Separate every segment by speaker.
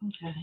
Speaker 1: Okay.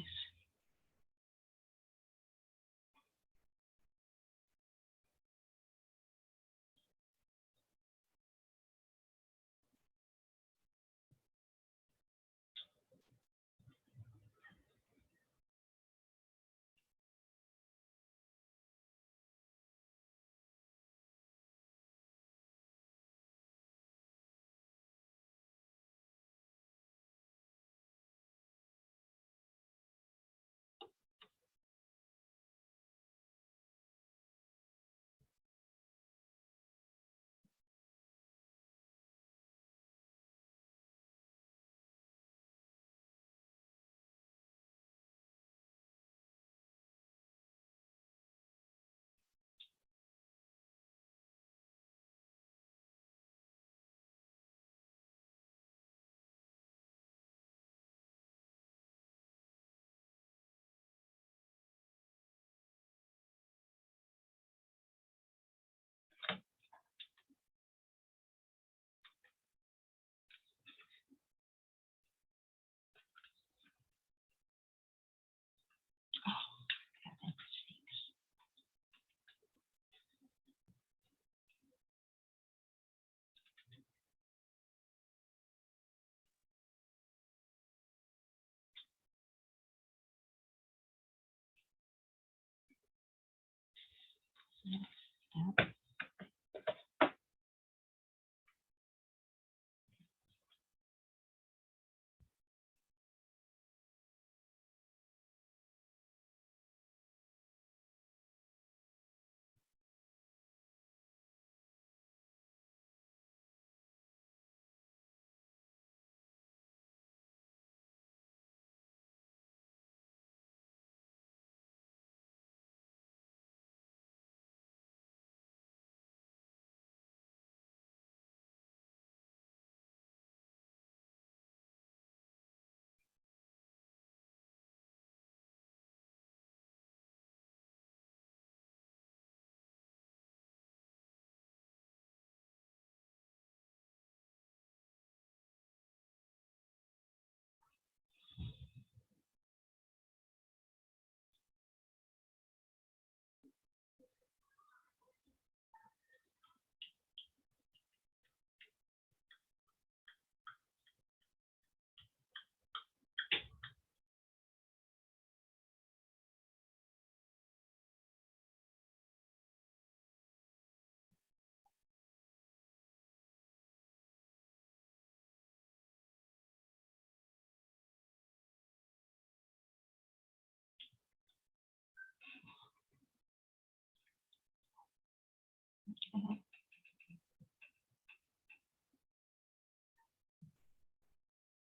Speaker 1: Yep.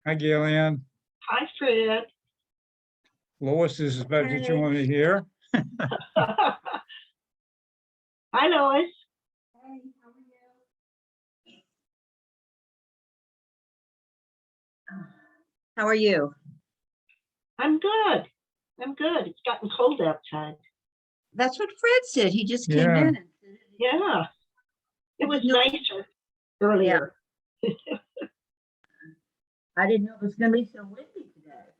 Speaker 2: Hi, Gillian.
Speaker 1: Hi, Fred.
Speaker 2: Lois is about to join me here.
Speaker 1: Hi, Lois.
Speaker 3: Hey, how are you? How are you?
Speaker 1: I'm good. I'm good. It's gotten cold outside.
Speaker 3: That's what Fred said. He just came
Speaker 2: Yeah.
Speaker 3: in. And
Speaker 1: Yeah. It was
Speaker 3: No.
Speaker 1: nicer earlier.
Speaker 3: I didn't know it was going to be so windy today.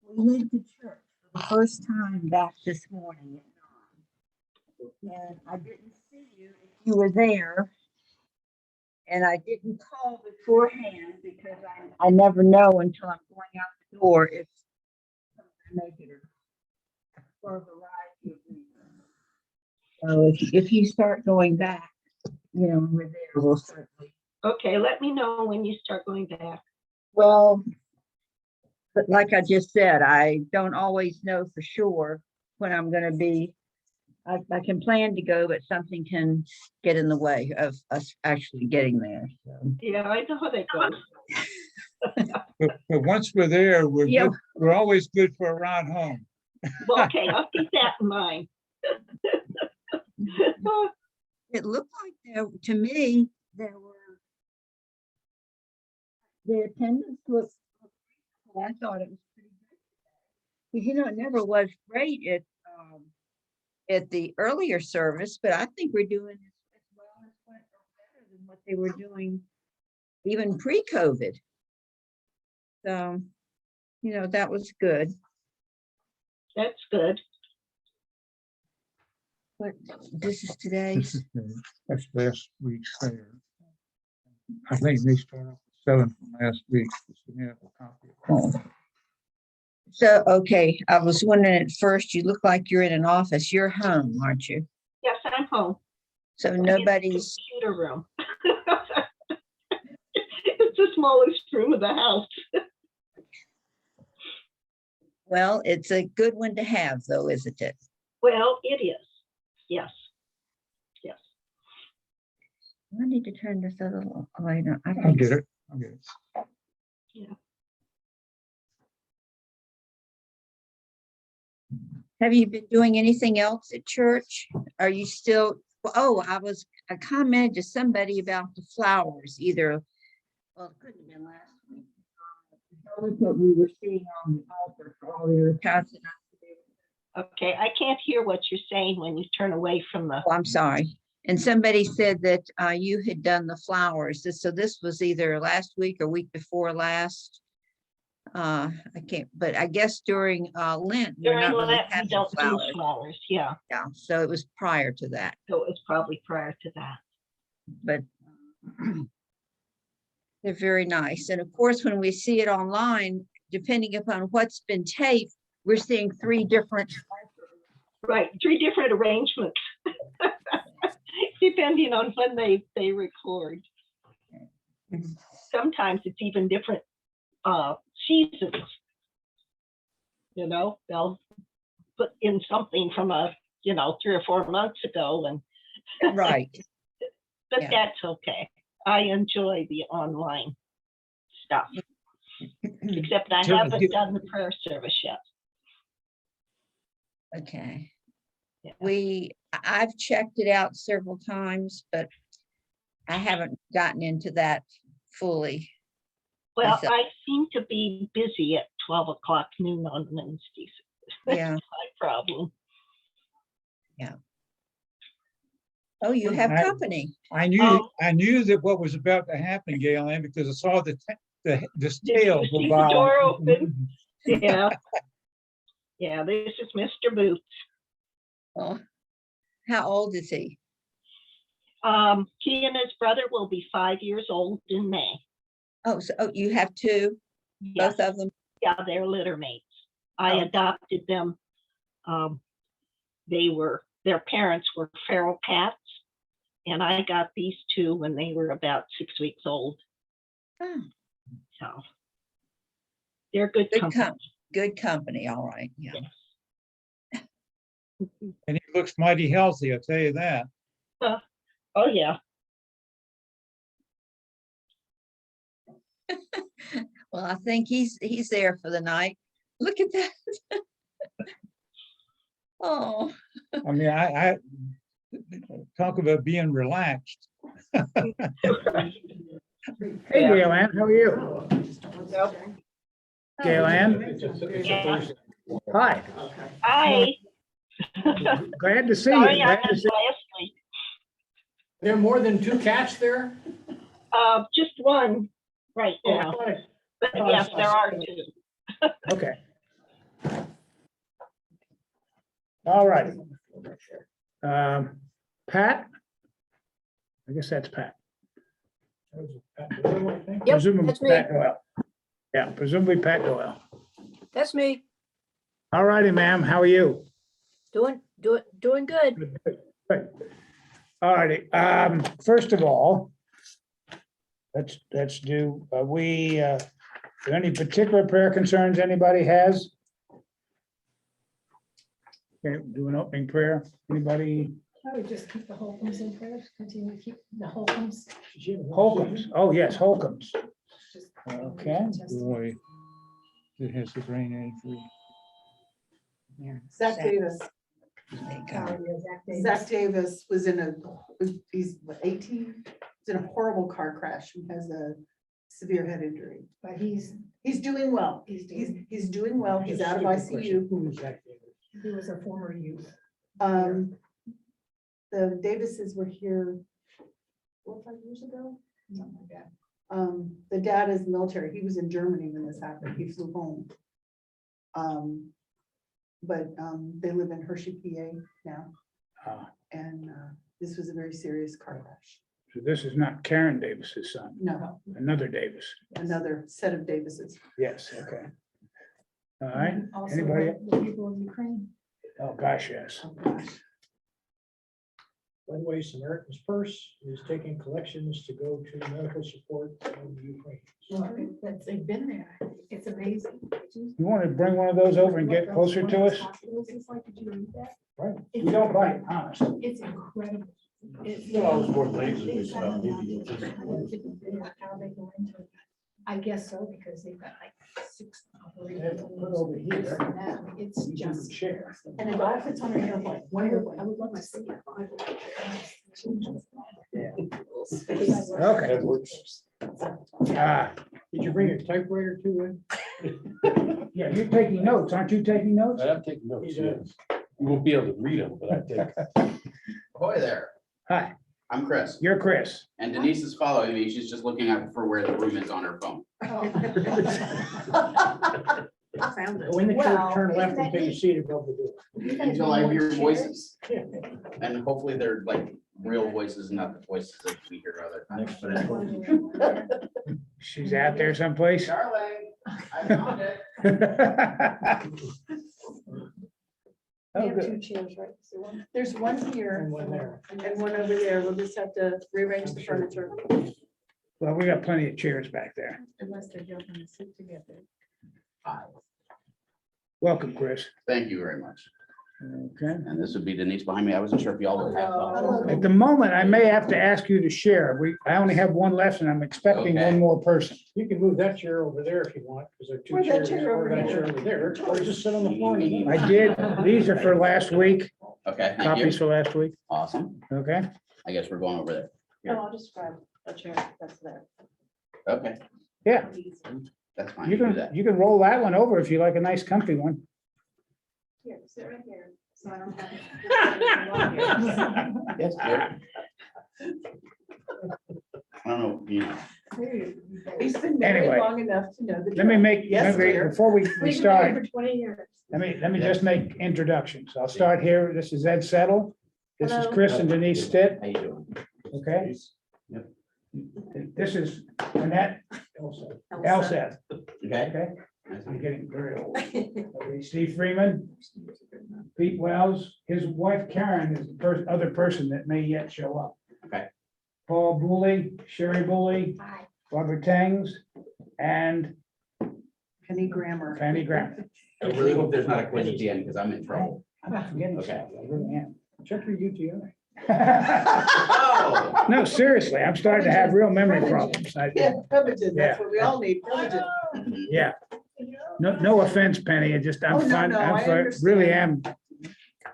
Speaker 3: We went to church for the first time back this morning at 9. And I didn't see you if you were there. And I didn't call beforehand because I never know until I'm going out the door if I'm going to make it or for a variety of reasons. So if you start going back, we're there, we'll certainly.
Speaker 1: Okay, let me know when you start going back.
Speaker 3: Well, but like I just said, I don't always know for sure when I'm going to be. I can plan to go, but something can get in the way of us actually getting there. So.
Speaker 1: Yeah, I know how that goes.
Speaker 2: But once we're there,
Speaker 3: Yeah.
Speaker 2: we're always good for a ride home.
Speaker 1: Well, okay, I'll keep that in mind.
Speaker 3: It looked like to me, the attendance looked, I thought it was pretty good. Because, it never was great at the earlier service, but I think we're doing as well as what, or better than what they were doing even pre-COVID. So, you know, that was good.
Speaker 1: That's good.
Speaker 3: But this is today's.
Speaker 2: That's last week's fair. I think they started selling from last week. Just give me a copy of it.
Speaker 3: So, okay, I was wondering at first, you look like you're in an office. You're home, aren't you?
Speaker 1: Yes, I'm home.
Speaker 3: So
Speaker 1: I'm in the
Speaker 3: nobody's,
Speaker 1: computer room. It's the smallest room of the house.
Speaker 3: well, it's a good one to have though, isn't it?
Speaker 1: Well, it is. Yes. Yes.
Speaker 3: I need to turn this a little, oh, I know.
Speaker 2: I'll get it. I'll get it.
Speaker 1: Yeah.
Speaker 3: Have you been doing anything else at church? Are you still, oh, I commented to somebody about the flowers, either, well, it couldn't have been last week. That was what we were seeing on the altar for all the other passing.
Speaker 1: Okay, I can't hear what you're saying when you turn away from the.
Speaker 3: Oh, I'm sorry. And somebody said that you had done the flowers. So this was either last week or week before last. I can't, but I guess during Lent, we're
Speaker 1: During
Speaker 3: not really
Speaker 1: Lent, we
Speaker 3: having
Speaker 1: don't do
Speaker 3: flowers.
Speaker 1: flowers. Yeah,
Speaker 3: Yeah, so it was prior to that,
Speaker 1: so it was probably prior to that.
Speaker 3: but they're very nice. And of course, when we see it online, depending upon what's been taped, we're seeing 3 different.
Speaker 1: Right, 3 different arrangements. Depending on when they record. Sometimes it's even different seasons. You know, they'll put in something from 3 or 4 months ago, and
Speaker 3: Right.
Speaker 1: but
Speaker 3: Yeah.
Speaker 1: that's okay. I enjoy the online stuff, except I haven't done the prayer service yet.
Speaker 3: Okay.
Speaker 1: Yeah.
Speaker 3: I've checked it out several times, but I haven't gotten into that fully.
Speaker 1: Well,
Speaker 3: myself.
Speaker 1: I seem to be busy at 12 o'clock noon on Wednesdays. That's
Speaker 3: Yeah.
Speaker 1: my problem.
Speaker 3: Oh, you have
Speaker 2: I-
Speaker 3: company.
Speaker 2: I knew that what was about to happen, Gail Ann, because I saw the
Speaker 1: Did
Speaker 2: tail
Speaker 1: you
Speaker 2: go
Speaker 1: see
Speaker 2: by.
Speaker 1: the door open? Yeah. Yeah, this is Mr. Booth.
Speaker 3: Oh, how old is he?
Speaker 1: He and his brother will be 5 years old in May.
Speaker 3: Oh, so you have 2,
Speaker 1: Yes.
Speaker 3: both of them?
Speaker 1: Yeah, they're litter mates. I
Speaker 3: Oh.
Speaker 1: adopted them. Their parents were feral cats, and I got these 2 when they were about 6 weeks old.
Speaker 3: Oh,
Speaker 1: So they're good
Speaker 3: good
Speaker 1: company.
Speaker 3: good company, all right, yeah.
Speaker 1: Yes.
Speaker 2: And he looks mighty healthy, I'll tell you that.
Speaker 1: Oh yeah.
Speaker 3: Well, I think he's there for the night. Look at that. Oh,
Speaker 2: I mean, I talk about being relaxed.
Speaker 4: Hey,
Speaker 1: Yeah.
Speaker 4: Gail Ann, how are you?
Speaker 1: Yep.
Speaker 4: Gail Ann?
Speaker 1: Yeah.
Speaker 4: Hi,
Speaker 1: Hi.
Speaker 4: glad to see you.
Speaker 1: Sorry, I
Speaker 4: Glad to
Speaker 1: missed
Speaker 4: see-
Speaker 1: last week.
Speaker 5: There are more than 2 cats there?
Speaker 1: Just one right
Speaker 4: Oh, I
Speaker 1: now,
Speaker 4: thought it-
Speaker 1: but
Speaker 4: oh, I
Speaker 1: yes,
Speaker 4: saw
Speaker 1: there are
Speaker 4: something.
Speaker 1: 2.
Speaker 4: Okay. All right. Pat? I guess that's Pat. Presumably
Speaker 6: that's me.
Speaker 4: Pat Doyle. Yeah, presumably Pat Doyle.
Speaker 6: That's me.
Speaker 4: All righty, ma'am, how are you?
Speaker 6: Doing good.
Speaker 4: Good, good, good. All righty, first of all, let's do, any particular prayer concerns anybody has? Okay, do an opening prayer, anybody?
Speaker 7: I would just keep the Holcombs in prayer, continue to keep the Holcombs.
Speaker 4: Holcombs, oh, yes, Holcombs.
Speaker 7: just-
Speaker 4: Okay.
Speaker 2: Boy, it has the brain injury.
Speaker 3: yeah.
Speaker 8: Zach Davis.
Speaker 3: They got it.
Speaker 8: Zach Davis was he's what, 18? He's in a horrible car crash. He has a severe head injury.
Speaker 7: But he's
Speaker 8: Doing well.
Speaker 7: He's
Speaker 8: He's doing well. He's out of ICU.
Speaker 4: Who is that?
Speaker 7: he was a former youth.
Speaker 8: The Davises were here 4 or 5 years ago, something like that. The dad is military. He was in Germany when this happened. He flew home. But they live in Hershey, PA now.
Speaker 4: Ah,
Speaker 8: And this was a very serious car crash.
Speaker 4: So this is not Karen Davis's son,
Speaker 8: No,
Speaker 4: another Davis.
Speaker 8: another set of Davises.
Speaker 4: Yes, okay. All right,
Speaker 7: And also
Speaker 4: anybody?
Speaker 7: the people in Ukraine.
Speaker 4: Oh, gosh, yes.
Speaker 8: Oh, gosh.
Speaker 5: By the way, Samaritan's Purse is taking collections to go to medical support in Ukraine.
Speaker 7: That's, they've been there. It's amazing.
Speaker 4: You want to bring one of those over and get closer to us?
Speaker 7: Hospitals is like, did you read that?
Speaker 4: Right. We don't bite, honestly.
Speaker 7: It's incredible. It's-
Speaker 9: Well, it's more lasers
Speaker 7: it's
Speaker 9: and stuff.
Speaker 7: how they go into it. I guess so, because they've got like 6
Speaker 5: They have to put over here.
Speaker 7: It's
Speaker 5: We do the
Speaker 7: just.
Speaker 5: chair.
Speaker 8: And it all fits on her airplane.
Speaker 7: I would love to see it.
Speaker 4: Okay.
Speaker 9: That works.
Speaker 5: Did you bring your typewriter too?
Speaker 4: Yeah, you're taking notes, aren't you taking notes?
Speaker 9: I'm taking notes, yes. You won't be able to read them, but I take.
Speaker 10: Ahoy there,
Speaker 4: Hi,
Speaker 10: I'm Chris,
Speaker 4: you're Chris.
Speaker 10: and Denise is following me, she's just looking up for where the room is on her phone.
Speaker 8: I found it.
Speaker 5: Go in the
Speaker 7: Well,
Speaker 5: church, turn left
Speaker 7: isn't
Speaker 5: and
Speaker 7: that
Speaker 5: take a
Speaker 7: neat?
Speaker 5: seat above the door.
Speaker 10: Until I hear voices,
Speaker 5: Yeah.
Speaker 10: and hopefully they're like real voices, not the voices that we hear other times. But anyway.
Speaker 4: She's out there someplace.
Speaker 10: Darling, I found it.
Speaker 4: Oh, good.
Speaker 8: chairs, right? There's one here
Speaker 5: And one there.
Speaker 8: and one over there. We'll just have to rearrange the furniture.
Speaker 4: Well, we got plenty of chairs back there.
Speaker 7: Unless they're jumping the seat together.
Speaker 10: Hi.
Speaker 4: Welcome, Chris.
Speaker 10: Thank you very much.
Speaker 4: Okay.
Speaker 10: And this would be Denise behind me. I wasn't sure if y'all would have.
Speaker 4: At the moment, I may have to ask you to share. I only have one left and I'm expecting
Speaker 10: Okay.
Speaker 4: one more person.
Speaker 5: You can move that chair over there if you want, because there are 2
Speaker 8: Where's that
Speaker 5: chairs,
Speaker 8: chair
Speaker 5: there, or
Speaker 8: over
Speaker 5: that
Speaker 8: here?
Speaker 5: chair over there, or just sit on the floor. and-
Speaker 4: I did, these are for last week,
Speaker 10: Okay, thank
Speaker 4: copies
Speaker 10: you.
Speaker 4: for last week,
Speaker 10: Awesome.
Speaker 4: okay?
Speaker 10: I guess we're going over there.
Speaker 8: No, I'll just grab a chair that's there.
Speaker 10: Okay,
Speaker 4: Yeah,
Speaker 10: that's fine.
Speaker 4: you
Speaker 10: do
Speaker 4: can,
Speaker 10: that.
Speaker 4: you can roll that one over if you like a nice comfy one.
Speaker 8: Here, sit right here. So I don't have.
Speaker 10: Yes, dear. I don't know, you know.
Speaker 8: He's been
Speaker 4: Anyway,
Speaker 8: married long enough to know the.
Speaker 4: Let me
Speaker 8: drill.
Speaker 4: make,
Speaker 8: Yes, dear.
Speaker 4: before we start,
Speaker 7: For 20 years.
Speaker 4: let me just make introductions. I'll start here. This is Ed Settle. This is
Speaker 8: Hello.
Speaker 4: Chris and Denise Stitt,
Speaker 10: How you doing?
Speaker 4: okay?
Speaker 10: Yep.
Speaker 4: This is Annette Elseth,
Speaker 10: Okay.
Speaker 4: okay? I'm getting very old. Okay, Steve Freeman, Pete Wells, his wife Karen is the other person that may yet show up.
Speaker 10: Okay.
Speaker 4: Paul Booley, Sherry Booley,
Speaker 7: Hi.
Speaker 4: Robert Tangs, and
Speaker 8: Penny Grammar.
Speaker 4: Fanny Graham.
Speaker 10: I really hope there's not a quiz at the end because I'm in trouble.
Speaker 4: I'm not forgetting
Speaker 10: Okay.
Speaker 4: stuff, I really am.
Speaker 5: Check your UTI.
Speaker 10: Oh.
Speaker 4: No, seriously, I'm starting to have real memory problems.
Speaker 8: Yeah, privileges, that's what we all need, privileges.
Speaker 4: Yeah, no offense, Penny, I'm
Speaker 8: Oh, no,
Speaker 4: fine,
Speaker 8: no, I
Speaker 4: really am.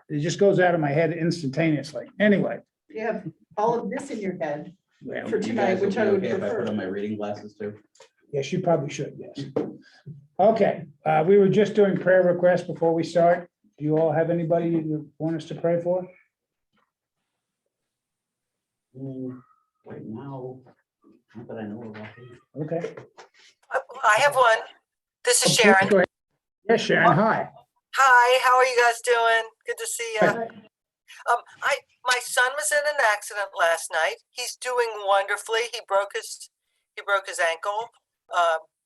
Speaker 4: It just goes out of my head instantaneously. Anyway.
Speaker 8: You have all of this in your head
Speaker 4: well,
Speaker 8: for
Speaker 10: You
Speaker 8: tonight,
Speaker 10: guys will
Speaker 8: which
Speaker 10: be
Speaker 8: I would
Speaker 10: okay if I put
Speaker 8: prefer.
Speaker 10: on my reading glasses too?
Speaker 4: Yes, you probably should, yes. Okay, we were just doing prayer requests before we start. Do you all have anybody you want us to pray for?
Speaker 10: Right now, not that I know of.
Speaker 4: Okay.
Speaker 11: I have one. This is
Speaker 4: Go
Speaker 11: Sharon.
Speaker 4: ahead. Yes, Sharon, hi.
Speaker 11: Hi, how are you guys doing? Good to see you.
Speaker 4: Good.
Speaker 11: My son was in an accident last night. He's doing wonderfully. He broke his ankle.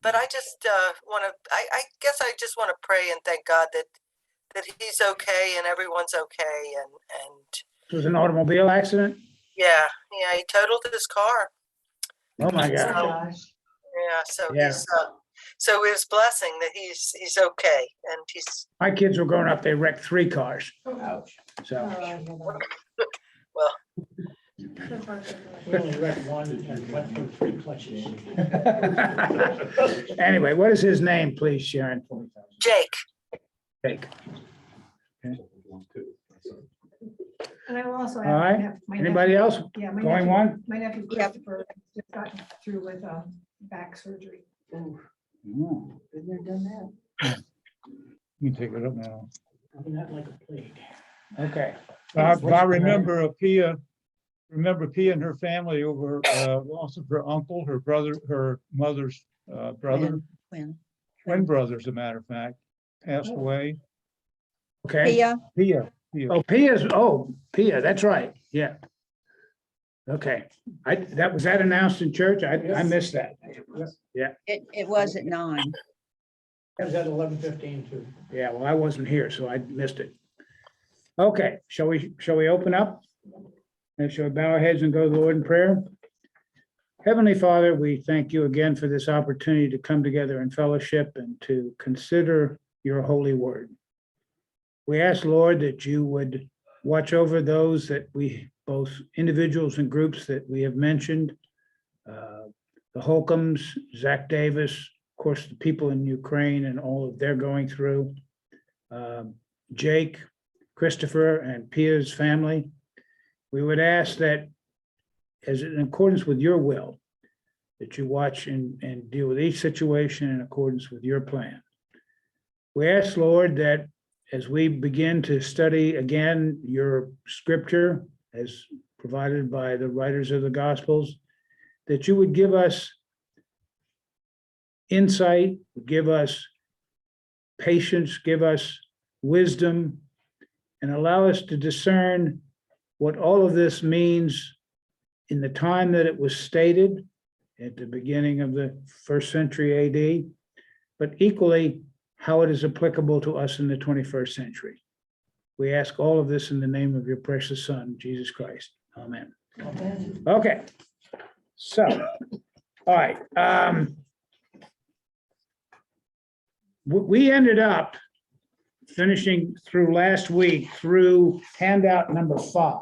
Speaker 11: But I just want to. I guess I just want to pray and thank God that he's okay and everyone's okay. And
Speaker 4: It was an automobile accident?
Speaker 11: yeah, he totaled his car.
Speaker 4: Oh, my
Speaker 8: Oh,
Speaker 4: God.
Speaker 8: gosh.
Speaker 11: Yeah, so
Speaker 4: Yeah.
Speaker 11: he's so it's blessing that he's okay and he's
Speaker 4: My kids were growing up, they wrecked 3 cars,
Speaker 10: Ouch.
Speaker 4: so.
Speaker 11: well.
Speaker 5: We only read one and went through 3 clutches.
Speaker 4: Anyway, what is his name, please, Sharon?
Speaker 11: Jake.
Speaker 4: Jake.
Speaker 7: And I will also.
Speaker 4: All right.
Speaker 7: have my
Speaker 4: Anybody
Speaker 7: nephew-
Speaker 4: else?
Speaker 7: Yeah. my
Speaker 4: Going
Speaker 7: nephew-
Speaker 4: one?
Speaker 7: My nephew Christopher just got through with back surgery.
Speaker 8: Ooh,
Speaker 4: You
Speaker 8: been there, done that.
Speaker 2: You can take it up now.
Speaker 5: Not like a plague.
Speaker 4: Okay.
Speaker 2: I remember Pia and her family over loss of her uncle, her brother, her mother's brother, twin brother, as a matter of fact, passed away.
Speaker 4: Okay.
Speaker 2: Pia.
Speaker 4: Pia, that's right, yeah. Okay, that was that announced in church? I missed that.
Speaker 3: It was at 9.
Speaker 5: That was at 11:15 too.
Speaker 4: Yeah, well, I wasn't here, so I missed it. Okay, shall we open up? And shall we bow our heads and go to the Lord in prayer? Heavenly Father, we thank you again for this opportunity to come together in fellowship and to consider your holy word. We ask, Lord, that you would watch over those that we, both individuals and groups that we have mentioned, the Holcombs, Zach Davis, of course, the people in Ukraine and all that they're going through, Jake, Christopher, and Pia's family. We would ask that, as in accordance with your will, that you watch and deal with each situation in accordance with your plan. We ask, Lord, that as we begin to study again your scripture as provided by the writers of the Gospels, that you would give us insight, give us patience, give us wisdom, and allow us to discern what all of this means in the time that it was stated at the beginning of the 1st century AD, but equally how it is applicable to us in the 21st century. We ask all of this in the name of your precious Son, Jesus Christ. Amen.
Speaker 5: Amen.
Speaker 4: Okay. So, all right. We ended up finishing through last week through handout number 5.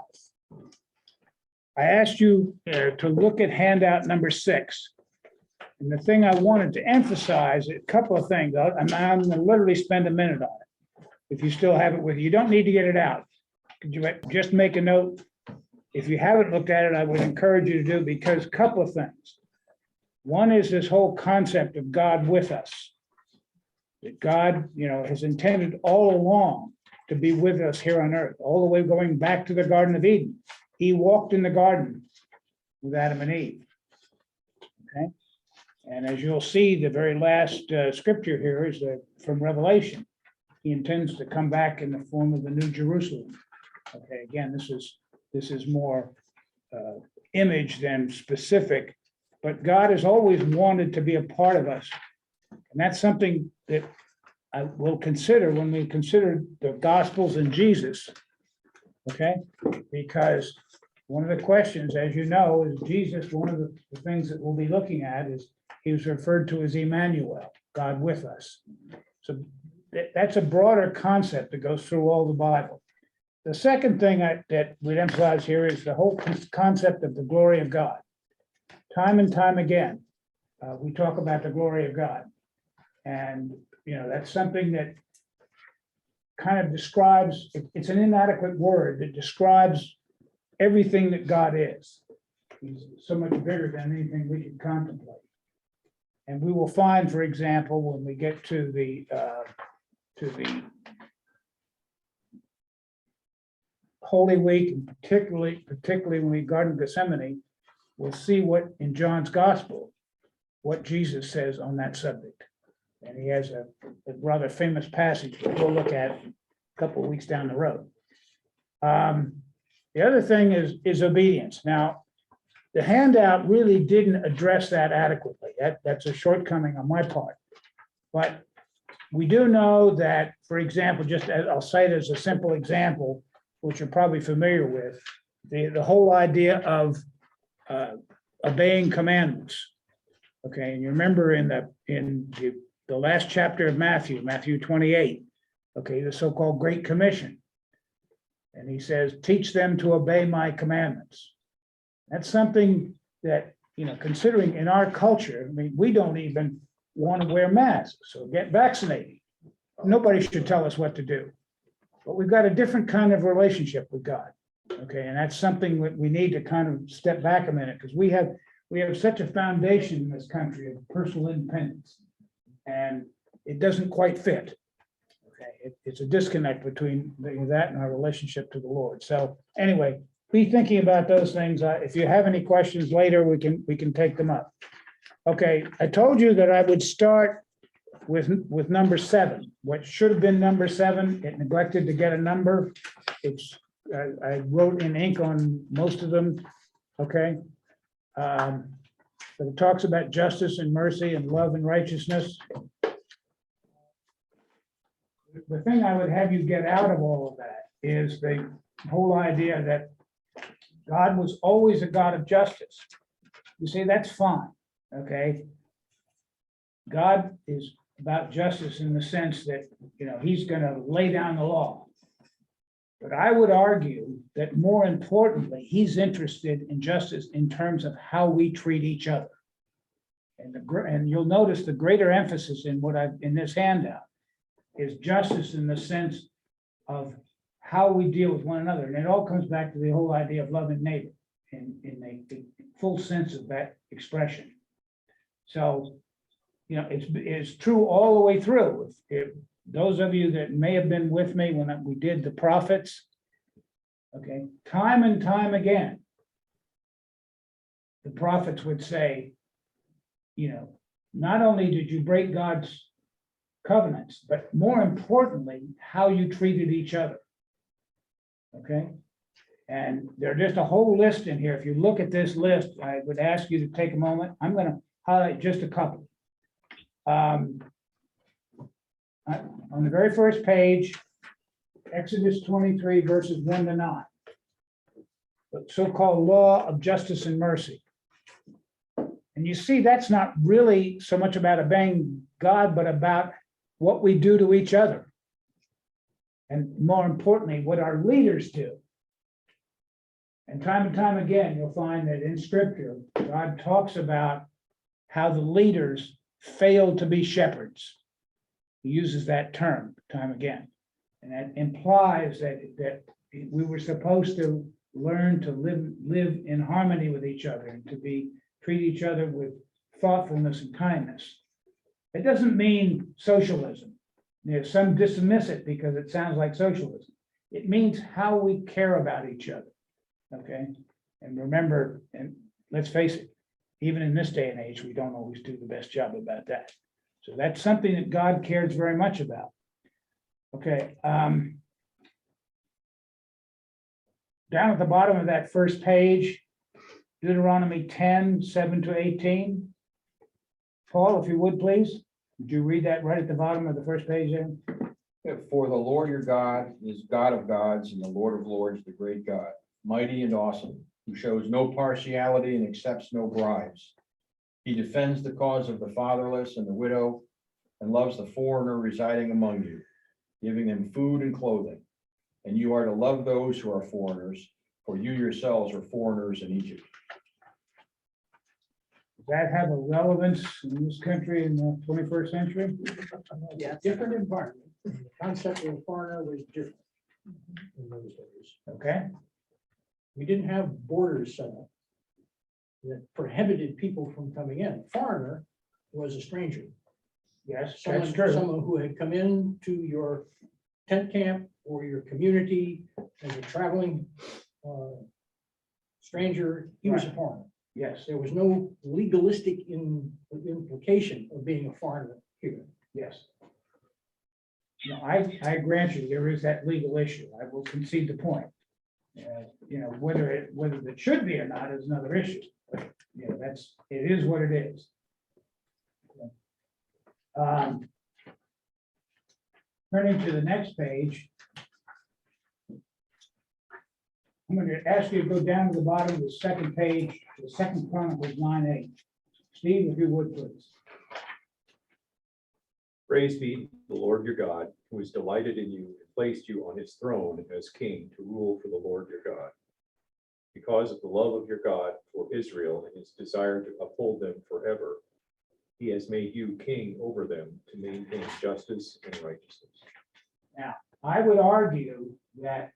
Speaker 4: I asked you to look at handout number 6. And the thing I wanted to emphasize, a couple of things, I'm going to literally spend a minute on it. If you still have it with you, you don't need to get it out. Could you just make a note? If you haven't looked at it, I would encourage you to do, because a couple of things. One is this whole concept of God with us. That God, has intended all along to be with us here on earth, all the way going back to the Garden of Eden. He walked in the garden with Adam and Eve. Okay. And as you'll see, the very last scripture here is from Revelation. He intends to come back in the form of the New Jerusalem. Okay, again, this is more image than specific, but God has always wanted to be a part of us. And that's something that I will consider when we consider the Gospels and Jesus. Okay, because one of the questions, as you know, is Jesus, one of the things that we'll be looking at is he was referred to as Emmanuel, God with us. So that's a broader concept that goes through all the Bible. The second thing that we'd emphasize here is the whole concept of the glory of God. Time and time again, we talk about the glory of God. And, that's something that kind of describes, it's an inadequate word that describes everything that God is. He's so much bigger than anything we can contemplate. And we will find, for example, when we get to the Holy Week, and particularly when we Garden of Gethsemane, we'll see what in John's Gospel, what Jesus says on that subject. And he has a rather famous passage that we'll look at a couple of weeks down the road. The other thing is obedience. Now, the handout really didn't address that adequately. That's a shortcoming on my part. But we do know that, for example, just as I'll cite as a simple example, which you're probably familiar with, the whole idea of obeying commandments. Okay, and you remember in the last chapter of Matthew 28, okay, the so-called Great Commission. And he says, teach them to obey my commandments. That's something that, considering in our culture, we don't even want to wear masks, so get vaccinated. Nobody should tell us what to do. But we've got a different kind of relationship with God. Okay, and that's something that we need to kind of step back a minute, because we have such a foundation in this country of personal independence, and it doesn't quite fit. Okay, it's a disconnect between that and our relationship to the Lord. So anyway, be thinking about those things. If you have any questions later, we can take them up. Okay, I told you that I would start with number 7. What should have been number 7, it neglected to get a number. I wrote in ink on most of them, okay? But it talks about justice and mercy and love and righteousness. The thing I would have you get out of all of that is the whole idea that God was always a God of justice. You see, that's fine, okay? God is about justice in the sense that, he's going to lay down the law. But I would argue that more importantly, he's interested in justice in terms of how we treat each other. And you'll notice the greater emphasis in in this handout is justice in the sense of how we deal with one another. And it all comes back to the whole idea of loving neighbor in the full sense of that expression. So, it's true all the way through. If those of you that may have been with me when we did the prophets, okay, time and time again, the prophets would say, not only did you break God's covenants, but more importantly, how you treated each other. Okay? And there's just a whole list in here. If you look at this list, I would ask you to take a moment. I'm going to highlight just a couple. On the very first page, Exodus 23, verses 1 to 9. The so-called law of justice and mercy. And you see, that's not really so much about obeying God, but about what we do to each other. And more importantly, what our leaders do. And time again, you'll find that in Scripture, God talks about how the leaders failed to be shepherds. He uses that term time again. And that implies that we were supposed to learn to live in harmony with each other and to treat each other with thoughtfulness and kindness. It doesn't mean socialism. Some dismiss it because it sounds like socialism. It means how we care about each other. Okay? And remember, and let's face it, even in this day and age, we don't always do the best job about that. So that's something that God cares very much about. Okay. Down at the bottom of that first page, Deuteronomy 10, 7 to 18. Paul, if you would, please. Would you read that right at the bottom of the first page there?
Speaker 12: For the Lord your God is God of gods and the Lord of lords, the great God, mighty and awesome, who shows no partiality and accepts no bribes. He defends the cause of the fatherless and the widow and loves the foreigner residing among you, giving them food and clothing. And you are to love those who are foreigners, for you yourselves are foreigners in Egypt.
Speaker 4: Does that have a relevance in this country in the 21st century?
Speaker 5: Yeah, different environment. The concept of a foreigner was different in those days.
Speaker 4: Okay.
Speaker 5: We didn't have borders set up that prohibited people from coming in. Foreigner was a stranger.
Speaker 4: Yes, that's true.
Speaker 5: Someone who had come in to your tent camp or your community as a traveling stranger. He was a foreigner.
Speaker 4: Yes,
Speaker 5: There was no legalistic implication of being a foreigner here.
Speaker 4: yes. No, I grant you, there is that legal issue. I will concede the point. Whether it should be or not is another issue. But, it is what it is. Turning to the next page, I'm going to ask you to go down to the bottom of the second page, the Second Chronicles 9:8. Steve, if you would, please.
Speaker 13: Praise be the Lord your God, who has delighted in you and placed you on his throne as king to rule for the Lord your God. Because of the love of your God for Israel and his desire to uphold them forever, he has made you king over them to maintain justice and righteousness.
Speaker 4: Now, I would argue that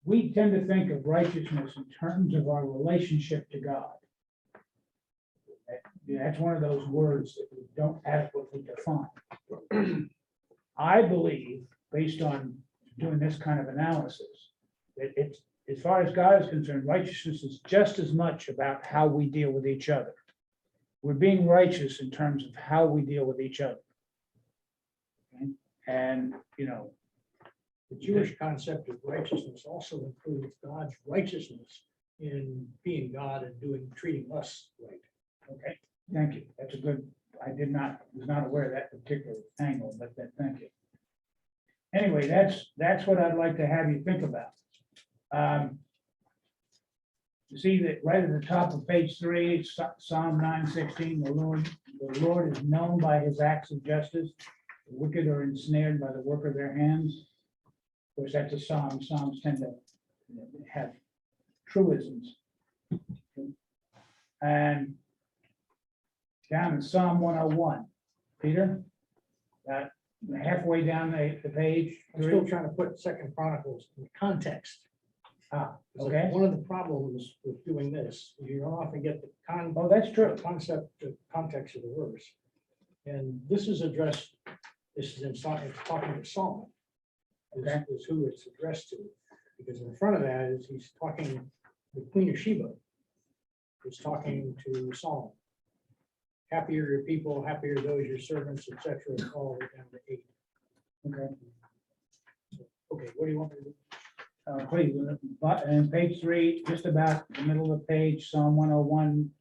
Speaker 4: we tend to think of righteousness in terms of our relationship to God. That's one of those words that we don't adequately define. I believe based on doing this kind of analysis. It's, as far as God is concerned, righteousness is just as much about how we deal with each other. We're being righteous in terms of how we deal with each other. Okay? And, you know,
Speaker 5: The Jewish concept of righteousness also includes God's righteousness in being God and treating us right.
Speaker 4: okay, thank you. That's a good, was not aware of that particular angle, but thank you. Anyway, that's what I'd like to have you think about. You see that right at the top of page 3, Psalm 9:16, the Lord is known by his acts of justice. The wicked are ensnared by the work of their hands. Of course, that's a psalm. Psalms tend to have truisms. And down in Psalm 101, Peter, halfway down the page.
Speaker 5: I'm still trying to put Second Chronicles in context.
Speaker 4: Okay.
Speaker 5: One of the problems with doing this, is you don't often get the
Speaker 4: Oh, that's true.
Speaker 5: concept, the context of the verse. And this is addressed, this is in Solomon, it's talking to Solomon.
Speaker 4: Okay.
Speaker 5: Is who it's addressed to, because in front of that is he's talking, the Queen of Sheba is talking to Solomon. Happy are your people, happy are those your servants, etc. All the way down to 8.
Speaker 4: Okay.
Speaker 5: Okay, what do you want me to do?
Speaker 4: Please, but in page 3, just about the middle of the page, Psalm 101,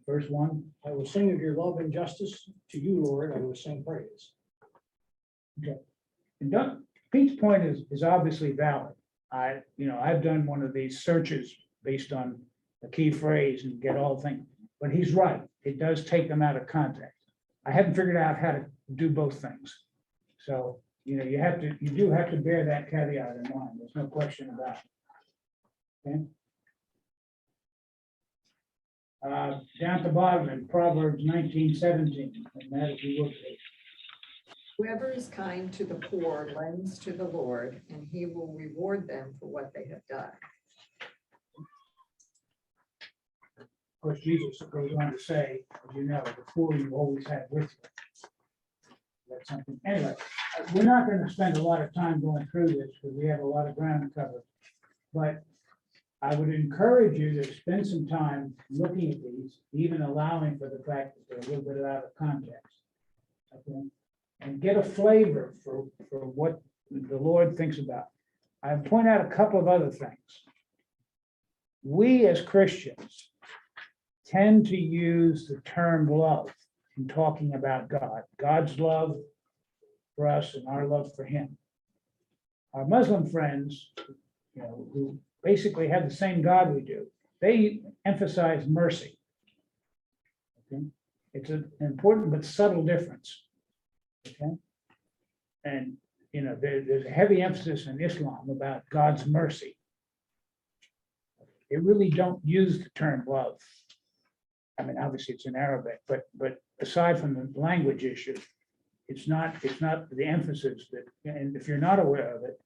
Speaker 4: verse 1.
Speaker 5: I will sing of your love and justice to you, Lord. I will sing praise.
Speaker 4: And Pete's point is obviously valid. I've done one of these searches based on a key phrase and get all things, but he's right. It does take them out of context. I haven't figured out how to do both things. So, you do have to bear that caveat in mind. There's no question about it. Okay. Down at the bottom in Proverbs 19:17, and that if you look at it.
Speaker 14: Whoever is kind to the poor lends to the Lord, and he will reward them for what they have done.
Speaker 4: Of course, Jesus goes on to say, as you know, the poor you always have with you. That's something. Anyway, we're not going to spend a lot of time going through this because we have a lot of ground to cover. But I would encourage you to spend some time looking at these, even allowing for the fact that they're a little bit out of context. Okay? And get a flavor for what the Lord thinks about. I point out a couple of other things. We as Christians tend to use the term love in talking about God, God's love for us and our love for him. Our Muslim friends, who basically have the same God we do, they emphasize mercy. Okay? It's an important but subtle difference. Okay. And, there's a heavy emphasis in Islam about God's mercy. They really don't use the term love. I mean, obviously it's in Arabic, but aside from the language issue, it's not the emphasis that, and if you're not aware of it,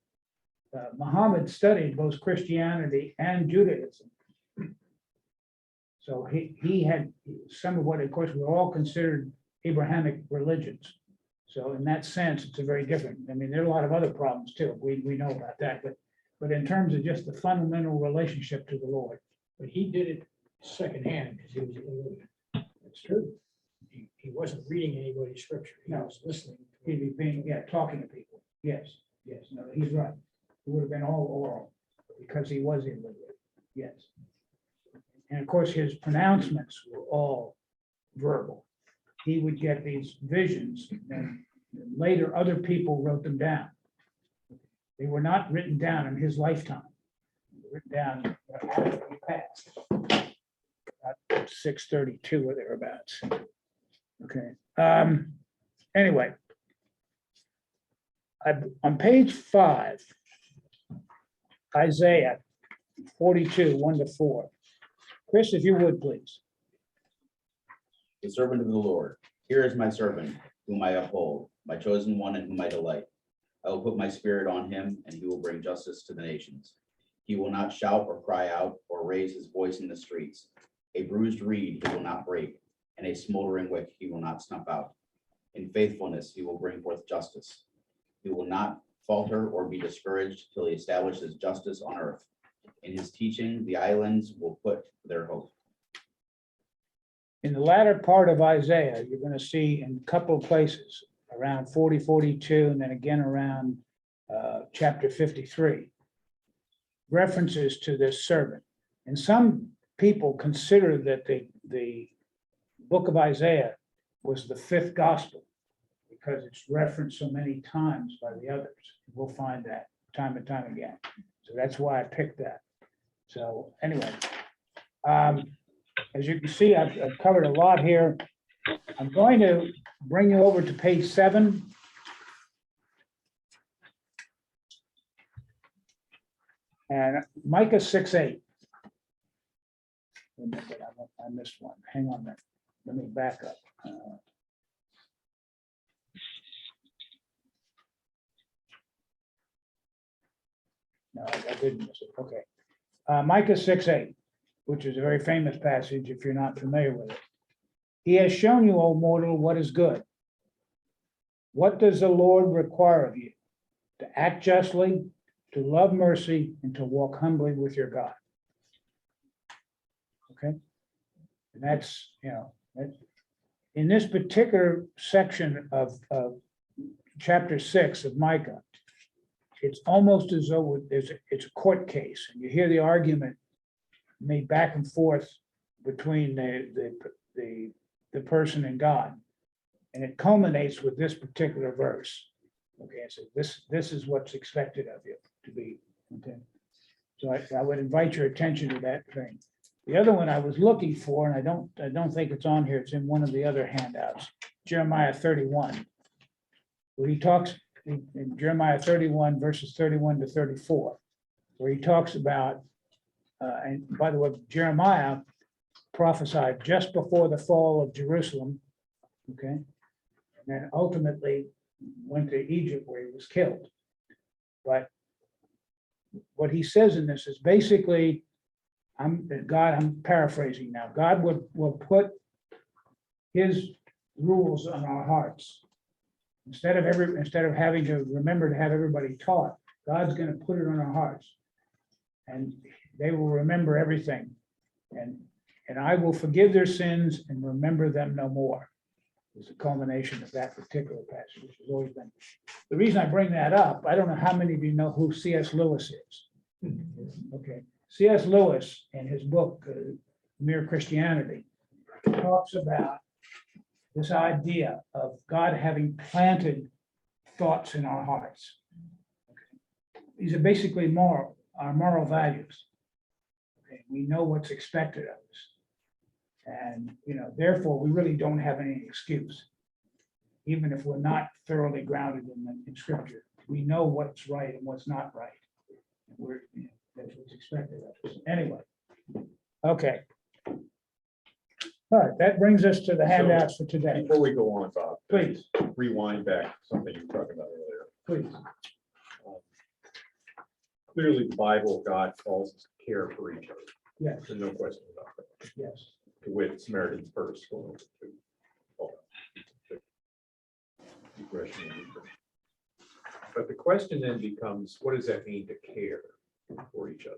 Speaker 4: Muhammad studied both Christianity and Judaism. So he had some of what, of course, were all considered Abrahamic religions. So in that sense, it's a very different. I mean, there are a lot of other problems too. We know about that, but in terms of just the fundamental relationship to the Lord.
Speaker 5: But he did it secondhand because he was illiterate.
Speaker 4: It's true.
Speaker 5: He wasn't reading anybody's scripture. He
Speaker 4: No.
Speaker 5: was listening.
Speaker 4: He'd be being, talking to people. Yes, no, he's right. It would have been all oral because he was illiterate. Yes. And of course, his pronouncements were all verbal. He would get these visions and later other people wrote them down. They were not written down in his lifetime. They were written down after he passed. About 632 or thereabouts. Okay. Anyway, on page 5, Isaiah 42, 1-4. Chris, if you would, please.
Speaker 10: The servant of the Lord, here is my servant, whom I uphold, my chosen one in whom I delight. I will put my spirit on him, and he will bring justice to the nations. He will not shout or cry out or raise his voice in the streets. A bruised reed he will not break, and a smoldering wick he will not snuff out. In faithfulness he will bring forth justice. He will not falter or be discouraged till he establishes justice on earth. In his teaching, the islands will put their hope.
Speaker 4: In the latter part of Isaiah, you're going to see in a couple of places, around 40, 42, and then again around chapter 53, references to this servant. And some people consider that the book of Isaiah was the fifth gospel because it's referenced so many times by the others. We'll find that time and time again. So that's why I picked that. So anyway, as you can see, I've covered a lot here. I'm going to bring you over to page 7. And Micah 6:8. I missed one. Hang on a minute. Let me back up. No, I didn't miss it. Okay. Micah 6:8, which is a very famous passage if you're not familiar with it. He has shown you, O mortal, what is good. What does the Lord require of you? To act justly, to love mercy, and to walk humbly with your God. Okay? And that's, in this particular section of chapter 6 of Micah, it's almost as though it's a court case, and you hear the argument made back and forth between the person and God, and it culminates with this particular verse. Okay, so this is what's expected of you to be. Okay, so I would invite your attention to that thing. The other one I was looking for, and I don't think it's on here. It's in one of the other handouts. Jeremiah 31, where he talks in Jeremiah 31 verses 31 to 34, where he talks about. And by the way, Jeremiah prophesied just before the fall of Jerusalem. Okay, and then ultimately went to Egypt where he was killed. But what he says in this is basically, I'm paraphrasing now. God will put his rules on our hearts. Instead of having to remember to have everybody taught, God's going to put it on our hearts. And they will remember everything. And I will forgive their sins and remember them no more. Is a culmination of that particular passage, which has always been. The reason I bring that up, I don't know how many of you know who C.S. Lewis is. Okay, C.S. Lewis in his book, Mere Christianity, talks about this idea of God having planted thoughts in our hearts. Okay. These are basically our moral values. Okay, we know what's expected of us. And, therefore, we really don't have any excuse. Even if we're not thoroughly grounded in Scripture, we know what's right and what's not right. That's what's expected of us. Anyway, okay. All right, that brings us to the handouts for today.
Speaker 13: Before we go on, Bob.
Speaker 4: Please.
Speaker 13: Rewind back to something you were talking about earlier.
Speaker 4: Please.
Speaker 13: Clearly, the Bible, God calls us to care for each other.
Speaker 4: Yes.
Speaker 13: There's no question about that.
Speaker 4: Yes.
Speaker 13: To wit, Samaritan's Purse. But the question then becomes, what does that mean to care for each other?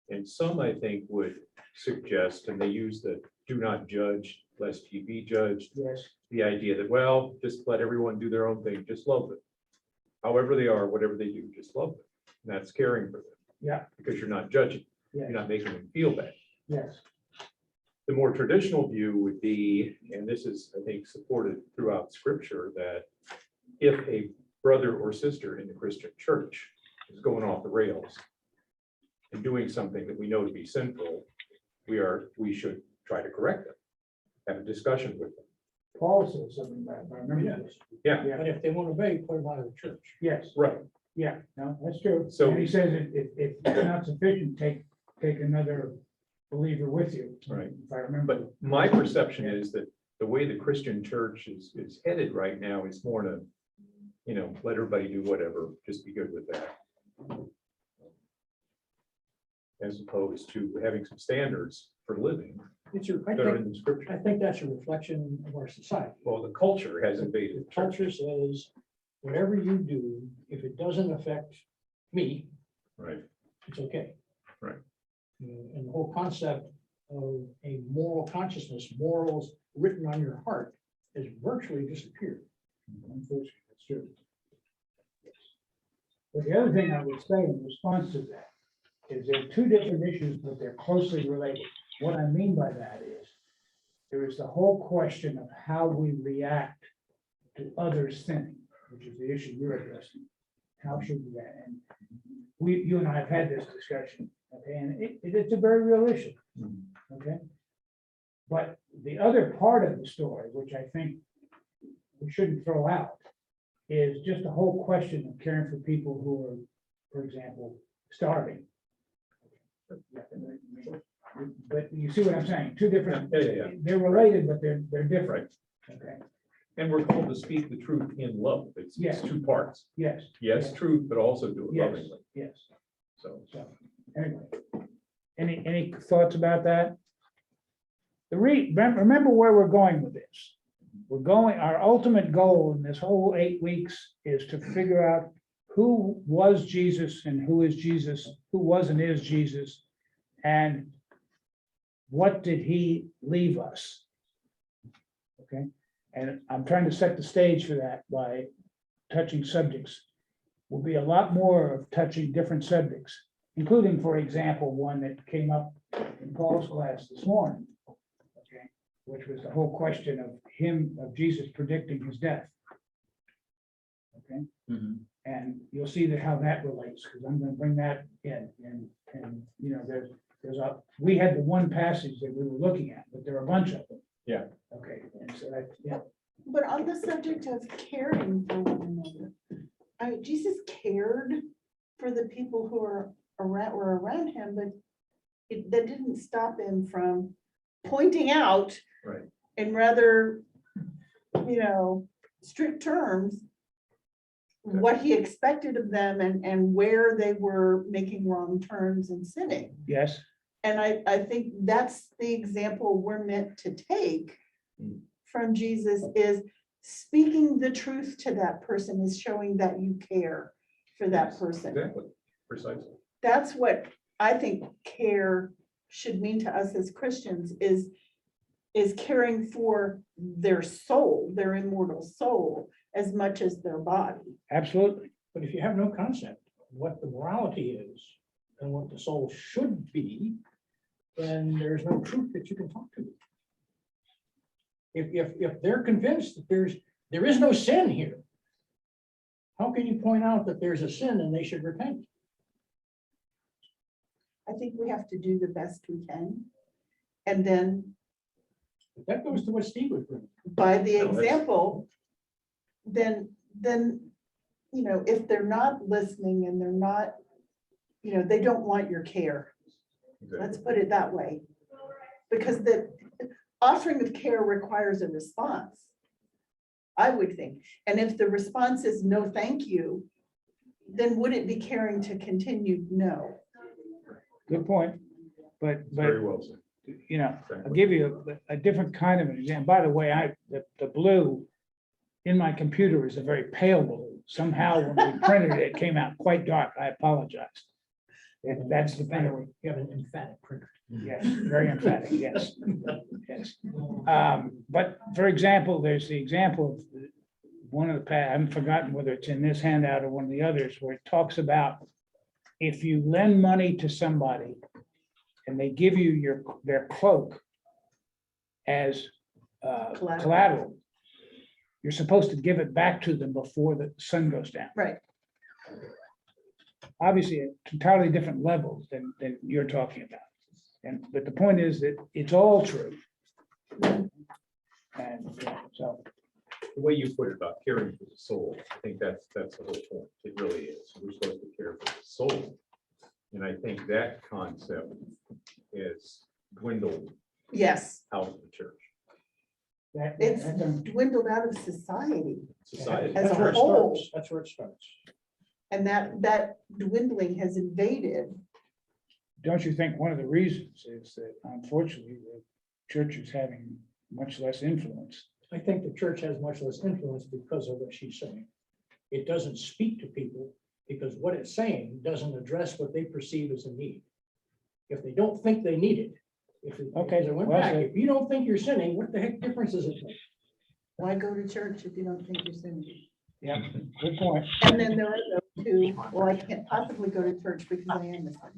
Speaker 13: And some, I think, would suggest, and they use the do not judge lest ye be judged.
Speaker 4: Yes.
Speaker 13: The idea that, well, just let everyone do their own thing, just love them. However they are, whatever they do, just love them. And that's caring for them.
Speaker 4: Yeah.
Speaker 13: Because you're not judging.
Speaker 4: Yes.
Speaker 13: You're not making them feel bad.
Speaker 4: Yes.
Speaker 13: The more traditional view would be, and this is, I think, supported throughout Scripture, that if a brother or sister in the Christian church is going off the rails and doing something that we know to be sinful, we should try to correct them, have a discussion with them.
Speaker 4: Paul said something about it. I remember this.
Speaker 13: Yeah.
Speaker 5: But if they won't obey, put them out of the church.
Speaker 4: Yes.
Speaker 13: Right.
Speaker 4: Yeah, no, that's true.
Speaker 13: So-
Speaker 4: And he says if it's not sufficient, take another believer with you.
Speaker 13: Right.
Speaker 4: If I remember.
Speaker 13: But my perception is that the way the Christian church is headed right now is more to, let everybody do whatever, just be good with that. As opposed to having some standards for living that are in the Scripture.
Speaker 5: I think that's a reflection of our society.
Speaker 13: Well, the culture has invaded.
Speaker 5: The culture says whatever you do, if it doesn't affect me,
Speaker 13: Right.
Speaker 5: it's okay.
Speaker 13: Right.
Speaker 5: And the whole concept of a moral consciousness, morals written on your heart, has virtually disappeared.
Speaker 4: Unfortunately, that's true. But the other thing I would say in response to that is there are two different issues, but they're closely related. What I mean by that is there is the whole question of how we react to others sinning, which is the issue you're addressing. How should we react? And you and I have had this discussion, okay, and it's a very real issue, okay? But the other part of the story, which I think we shouldn't throw out, is just the whole question of caring for people who are, for example, starving. But you see what I'm saying? Two different,
Speaker 13: Yeah.
Speaker 4: they're related, but they're different. Okay,
Speaker 13: And we're called to speak the truth in love. It's
Speaker 4: Yes.
Speaker 13: two parts.
Speaker 4: yes.
Speaker 13: Yes, truth, but also do it
Speaker 4: Yes,
Speaker 13: lovingly.
Speaker 4: yes.
Speaker 13: So.
Speaker 4: So, anyway, any thoughts about that? Remember where we're going with this. Our ultimate goal in this whole 8 weeks is to figure out who was Jesus and who is Jesus, who was and is Jesus, and what did he leave us? Okay, and I'm trying to set the stage for that by touching subjects. Will be a lot more of touching different subjects, including, for example, one that came up in Paul's class this morning, okay, which was the whole question of Jesus predicting his death. Okay, and you'll see how that relates, because I'm going to bring that in, and you know, we had the one passage that we were looking at, but there are a bunch of them.
Speaker 13: Yeah.
Speaker 4: Okay, and so that, yeah,
Speaker 8: But on the subject of caring for one another, Jesus cared for the people who were around him, but that didn't stop him from pointing out
Speaker 13: Right.
Speaker 8: in rather, strict terms what he expected of them and where they were making wrong turns and sinning.
Speaker 4: yes,
Speaker 8: And I think that's the example we're meant to take from Jesus, is speaking the truth to that person is showing that you care for that person.
Speaker 13: Exactly, precisely.
Speaker 8: That's what I think care should mean to us as Christians, is caring for their soul, their immortal soul, as much as their body.
Speaker 4: absolutely.
Speaker 5: But if you have no concept of what the morality is and what the soul should be, then there's no truth that you can talk to. If they're convinced that there is no sin here, how can you point out that there's a sin and they should repent?
Speaker 8: I think we have to do the best we can. And then
Speaker 5: That goes to what Steve was bringing.
Speaker 8: by the
Speaker 13: No, that's-
Speaker 8: example, then, if they're not listening and they're not, they don't want your care. Let's put it that way. Because the offering of care requires a response, I would think. And if the response is no, thank you, then would it be caring to continue? No.
Speaker 4: Good point. But,
Speaker 13: Very well said.
Speaker 4: I'll give you a different kind of an example. By the way, the blue in my computer is a very pale blue. Somehow when we printed it, it came out quite dark. I apologize. And that's the thing.
Speaker 5: You have an emphatic printer.
Speaker 4: Yes, very emphatic, yes. Yes. But for example, there's the example of one of the, I haven't forgotten whether it's in this handout or one of the others, where it talks about if you lend money to somebody and they give you their cloak as collateral, you're supposed to give it back to them before the sun goes down.
Speaker 8: Right.
Speaker 4: Obviously, at entirely different levels than you're talking about. But the point is that it's all true. And so,
Speaker 13: The way you put it about caring for the soul, I think that's the whole point. It really is. We're supposed to care for the soul. And I think that concept is dwindled
Speaker 8: Yes,
Speaker 13: out of the church.
Speaker 8: it's dwindled out of society
Speaker 13: Society.
Speaker 8: as
Speaker 5: That's where
Speaker 8: a
Speaker 5: it
Speaker 8: whole.
Speaker 5: starts. That's where it starts.
Speaker 8: And that dwindling has invaded.
Speaker 4: don't you think one of the reasons is that unfortunately the church is having much less influence?
Speaker 5: I think the church has much less influence because of what she's saying. it doesn't speak to people because what it's saying doesn't address what they perceive as a need. If they don't think they need it,
Speaker 4: Okay,
Speaker 5: as I went
Speaker 4: well
Speaker 5: back,
Speaker 4: said.
Speaker 5: if you don't think you're sinning, what the heck difference does it make?
Speaker 8: Why go to church if you don't think you're sinning?
Speaker 4: Yeah, good point.
Speaker 8: And then there are those who, well, I can't possibly go to church because I am a sinner.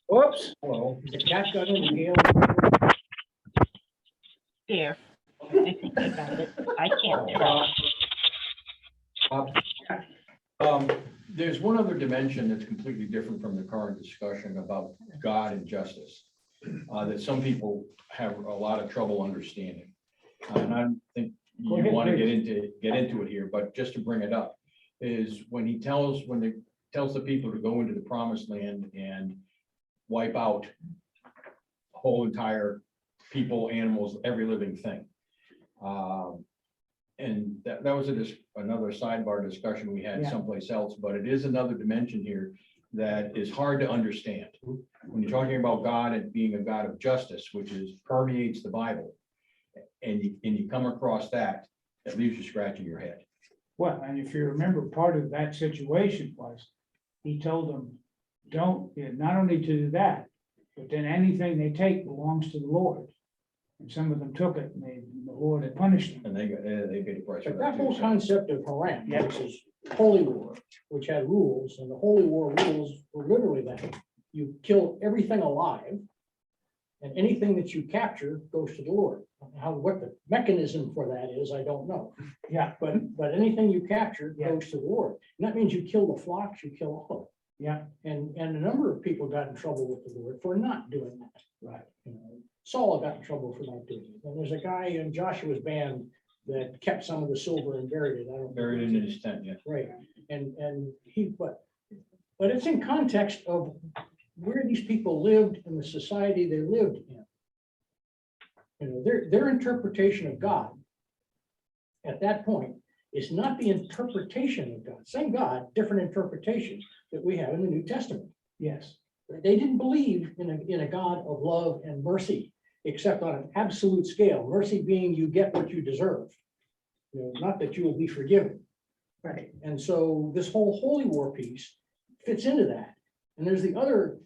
Speaker 4: Whoops.
Speaker 5: Hello, the cat got in the Gail.
Speaker 1: There. I think I got it. I can't tell.
Speaker 12: There's one other dimension that's completely different from the current discussion about God and justice, that some people have a lot of trouble understanding. And I don't think
Speaker 4: Go
Speaker 12: you
Speaker 4: ahead,
Speaker 12: want to
Speaker 4: please.
Speaker 12: get into it here, but just to bring it up, is when he tells the people to go into the promised land and wipe out whole entire people, animals, every living thing. And that was another sidebar discussion we had
Speaker 4: Yeah.
Speaker 12: someplace else, but it is another dimension here that is hard to understand. When you're talking about God and being a God of justice, which permeates the Bible, and you come across that leaves you scratching your head.
Speaker 4: Well, and if you remember, part of that situation was, he told them, not only to do that, but then anything they take belongs to the Lord. And some of them took it, and the Lord had punished them.
Speaker 12: And they paid a price for
Speaker 5: But
Speaker 12: that
Speaker 5: that
Speaker 12: too.
Speaker 5: whole
Speaker 12: so-
Speaker 5: concept of Haran,
Speaker 4: Yeah.
Speaker 5: which is holy war, which had rules, and the holy war rules were literally that you kill everything alive, and anything that you capture goes to the Lord. What the mechanism for that is, I don't know.
Speaker 4: Yeah,
Speaker 5: But anything you capture
Speaker 4: Yeah.
Speaker 5: goes to the Lord. And that means you kill the flocks, you kill all of them.
Speaker 4: yeah,
Speaker 5: And a number of people got in trouble with the Lord for not doing that.
Speaker 4: right.
Speaker 5: You know, Saul got in trouble for not doing it. And there's a guy in Joshua's band that kept some of the silver and buried it. I don't.
Speaker 12: Buried it in his tent, yeah.
Speaker 5: Right, and but it's in context of where these people lived and the society they lived in. You know, their interpretation of God at that point is not the interpretation of God. Same God, different interpretation that we have in the New Testament.
Speaker 4: Yes,
Speaker 5: They didn't believe in a God of love and mercy, except on an absolute scale. Mercy being you get what you deserve. You know, not that you will be forgiven.
Speaker 8: Right.
Speaker 5: And so this whole holy war piece fits into that. And there's the other,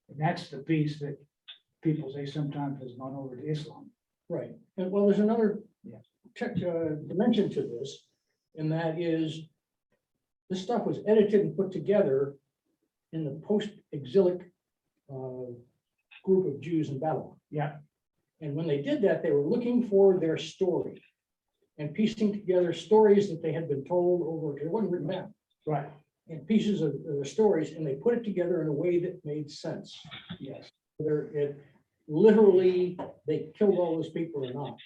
Speaker 4: and that's the piece that people say sometimes has gone over to Islam.
Speaker 5: right, and well, there's another
Speaker 4: Yeah.
Speaker 5: dimension to this, and that is this stuff was edited and put together in the post-exilic group of Jews in Babylon.
Speaker 4: Yeah,
Speaker 5: And when they did that, they were looking for their story and piecing together stories that they had been told over, it wasn't written down,
Speaker 4: right,
Speaker 5: and pieces of the stories, and they put it together in a way that made sense.
Speaker 4: yes.
Speaker 5: Whether it literally, they killed all those people or not.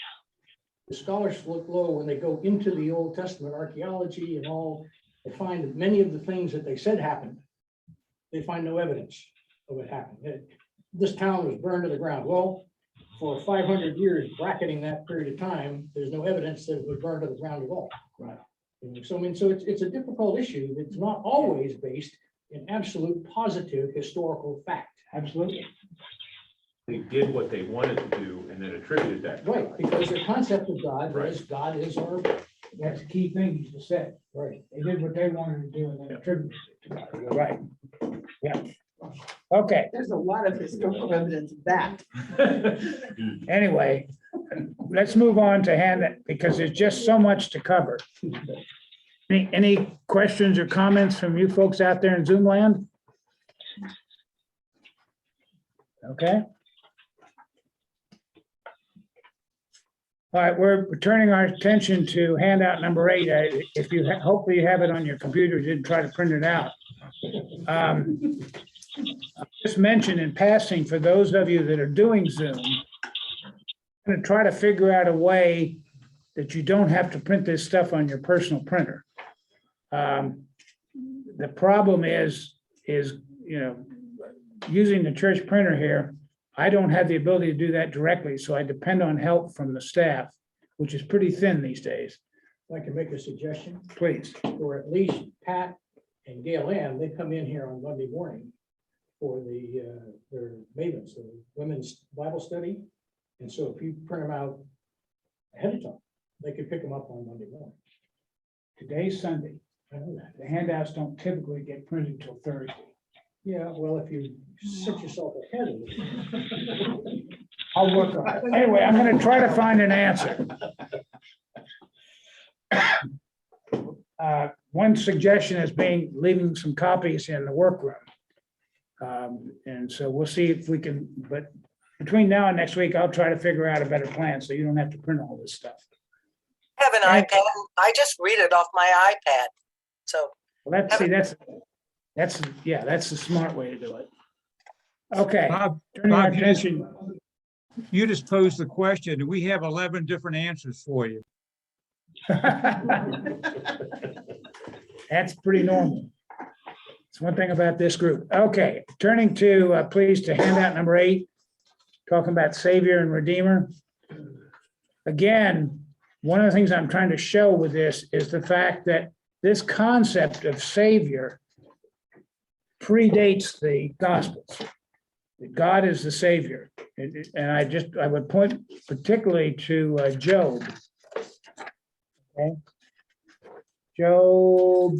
Speaker 5: The scholars look low when they go into the Old Testament archaeology and all, they find that many of the things that they said happened, they find no evidence of it happening. This town was burned to the ground. Well, for 500 years, bracketing that period of time, there's no evidence that it was burned to the ground at all.
Speaker 4: Right.
Speaker 5: So I mean, so it's a difficult issue. It's not always based in absolute positive historical fact.
Speaker 4: Absolutely.
Speaker 13: They did what they wanted to do and then attributed that. to
Speaker 5: Right,
Speaker 13: God.
Speaker 5: because their concept of God
Speaker 13: Right.
Speaker 5: is God is our,
Speaker 4: That's the key thing you just said.
Speaker 5: right.
Speaker 4: They did what they wanted to do and then attributed it to God. You're right. Yeah. Okay,
Speaker 8: There's a lot of historical evidence of that.
Speaker 4: anyway, let's move on to hand it because there's just so much to cover. Any questions or comments from you folks out there in Zoom land? Okay. All right, we're turning our attention to handout number 8. If you, hopefully you have it on your computer, didn't try to print it out. Just mention in passing, for those of you that are doing Zoom, I'm going to try to figure out a way that you don't have to print this stuff on your personal printer. The problem is, using the church printer here, I don't have the ability to do that directly, so I depend on help from the staff, which is pretty thin these days.
Speaker 5: If I can make a suggestion,
Speaker 4: Please.
Speaker 5: or at least Pat and Gail Ann, they come in here on Monday morning for their mavens, the women's Bible study. And so if you print them out ahead of time, they could pick them up on Monday morning.
Speaker 4: Today's Sunday.
Speaker 5: I know that.
Speaker 4: The handouts don't typically get printed till Thursday.
Speaker 5: Yeah, well, if you set yourself ahead of it.
Speaker 4: I'll work on it. Anyway, I'm gonna try to find an answer. One suggestion is leaving some copies in the workroom. And so we'll see if we can, but between now and next week, I'll try to figure out a better plan so you don't have to print all this stuff.
Speaker 11: I have an iPad. I just read it off my iPad. So
Speaker 4: Well, that's the smart way to do it. Okay.
Speaker 2: Bob,
Speaker 4: Turning our
Speaker 2: Bob,
Speaker 4: attention.
Speaker 2: you just posed the question, and we have 11 different answers for you.
Speaker 4: That's pretty normal. It's one thing about this group. Okay, turning to, please, to handout number 8, talking about Savior and Redeemer. Again, one of the things I'm trying to show with this is the fact that this concept of Savior predates the Gospels. That God is the Savior. And I would point particularly to Job. Okay. Job.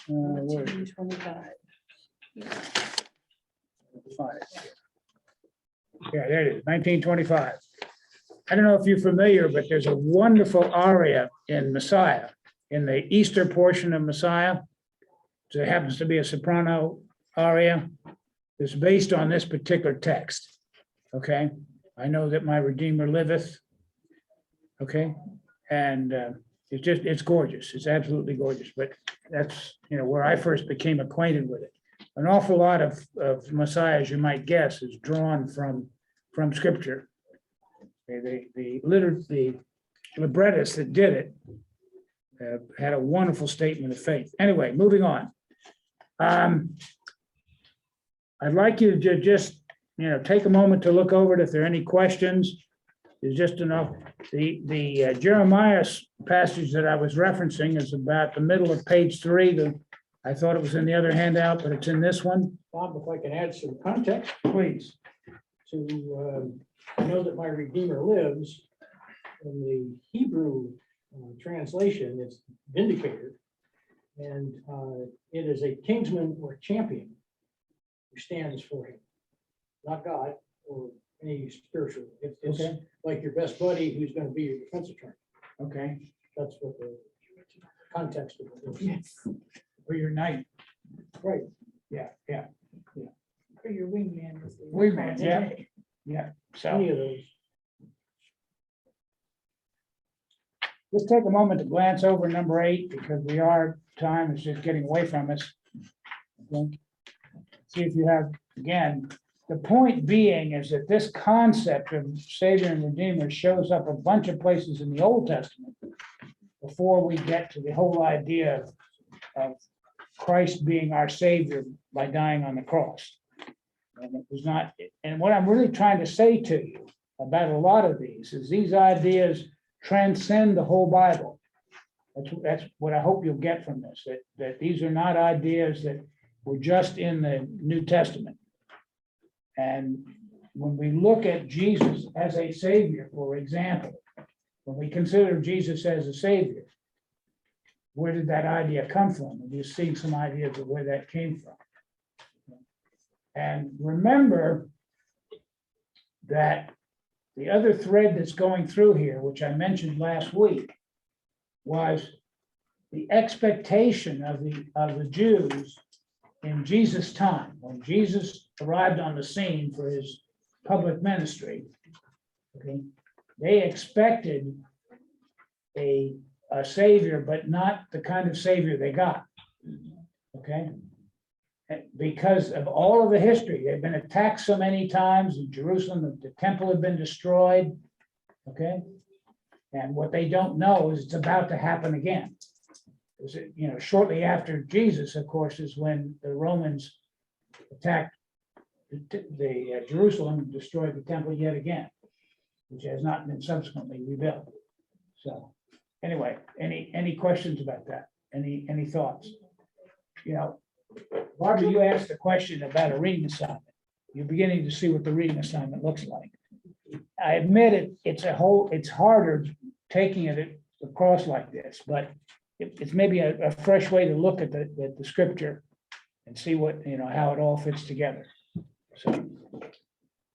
Speaker 4: Where is it?
Speaker 3: 25.
Speaker 4: Yeah, there it is, 1925. I don't know if you're familiar, but there's a wonderful aria in Messiah, in the Easter portion of Messiah. So it happens to be a soprano aria. It's based on this particular text. Okay, I know that my Redeemer liveth. Okay, and it's gorgeous. It's absolutely gorgeous. But that's, where I first became acquainted with it. An awful lot of Messiah, as you might guess, is drawn from Scripture. The librettist that did it had a wonderful statement of faith. Anyway, moving on. I'd like you to just, take a moment to look over it. If there are any questions, there's just enough. The Jeremiah passage that I was referencing is about the middle of page 3. I thought it was in the other handout, but it's in this one.
Speaker 5: Bob, if I can add some context
Speaker 4: Please.
Speaker 5: to know that my Redeemer lives, in the Hebrew translation, it's vindicator. And it is a kinsman or champion who stands for him, not God or any spiritual. It's
Speaker 4: Okay.
Speaker 5: like your best buddy who's going to be your defense attorney.
Speaker 4: Okay.
Speaker 5: That's what the context of it is.
Speaker 3: Yes.
Speaker 4: For your knight.
Speaker 5: Right.
Speaker 4: Yeah.
Speaker 3: For your wingman.
Speaker 4: Wingman, yeah. So
Speaker 5: Any of those.
Speaker 4: let's take a moment to glance over number 8 because time is just getting away from us. Okay. See if you have, again, the point being is that this concept of Savior and Redeemer shows up a bunch of places in the Old Testament before we get to the whole idea of Christ being our Savior by dying on the cross. And it was not, and what I'm really trying to say to you about a lot of these is these ideas transcend the whole Bible. That's what I hope you'll get from this, that these are not ideas that were just in the New Testament. And when we look at Jesus as a Savior, for example, when we consider Jesus as a Savior, where did that idea come from? And you've seen some ideas of where that came from. And remember that the other thread that's going through here, which I mentioned last week, was the expectation of the Jews in Jesus' time, when Jesus arrived on the scene for his public ministry. Okay, they expected a Savior, but not the kind of Savior they got. Okay. Because of all of the history, they've been attacked so many times in Jerusalem, the temple had been destroyed. Okay. And what they don't know is it's about to happen again. Shortly after Jesus, of course, is when the Romans attacked the Jerusalem and destroyed the temple yet again, which has not been subsequently rebuilt. So anyway, any questions about that? Any thoughts? Barbara, you asked the question about a reading assignment. You're beginning to see what the reading assignment looks like. I admit it, it's harder taking it across like this, but it's maybe a fresh way to look at the scripture and see what, how it all fits together. So,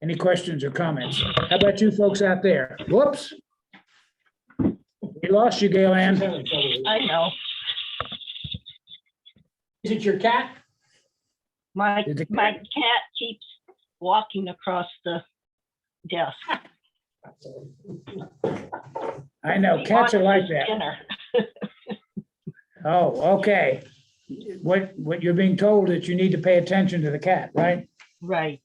Speaker 4: any questions or comments? How about you folks out there? Whoops. We lost you, Gail Ann.
Speaker 1: I know.
Speaker 5: Is it your cat?
Speaker 1: My
Speaker 4: Did the-
Speaker 1: cat keeps walking across the desk.
Speaker 4: I know, cats are like that.
Speaker 1: Dinner.
Speaker 4: Oh, okay. What you're being told is you need to pay attention to the cat, right?
Speaker 1: Right.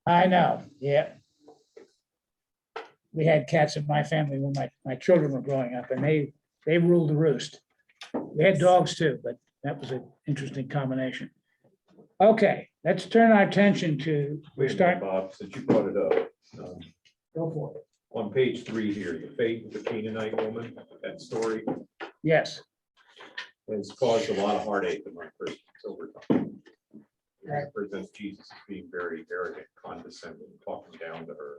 Speaker 4: I know, yeah. We had cats in my family when my children were growing up, and they ruled the roost. We had dogs too, but that was an interesting combination. Okay, let's turn our attention to,
Speaker 13: Wait a minute,
Speaker 4: start,
Speaker 13: Bob, since you brought it up,
Speaker 4: go for it.
Speaker 13: on page 3 here, the fate of the Canaanite woman, that story
Speaker 4: Yes,
Speaker 13: has caused a lot of heartache among Christians over time. It represents Jesus as being very arrogant, condescending, talking down to her.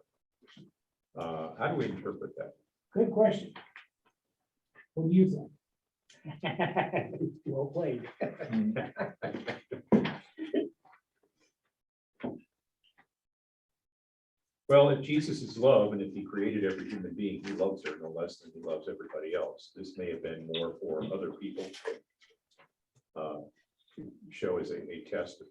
Speaker 13: How do we interpret that?
Speaker 4: good question. What do you think? Well played.
Speaker 13: Well, if Jesus is love, and if he created every human being, he loves her no less than he loves everybody else. This may have been more for other people. To show as a test,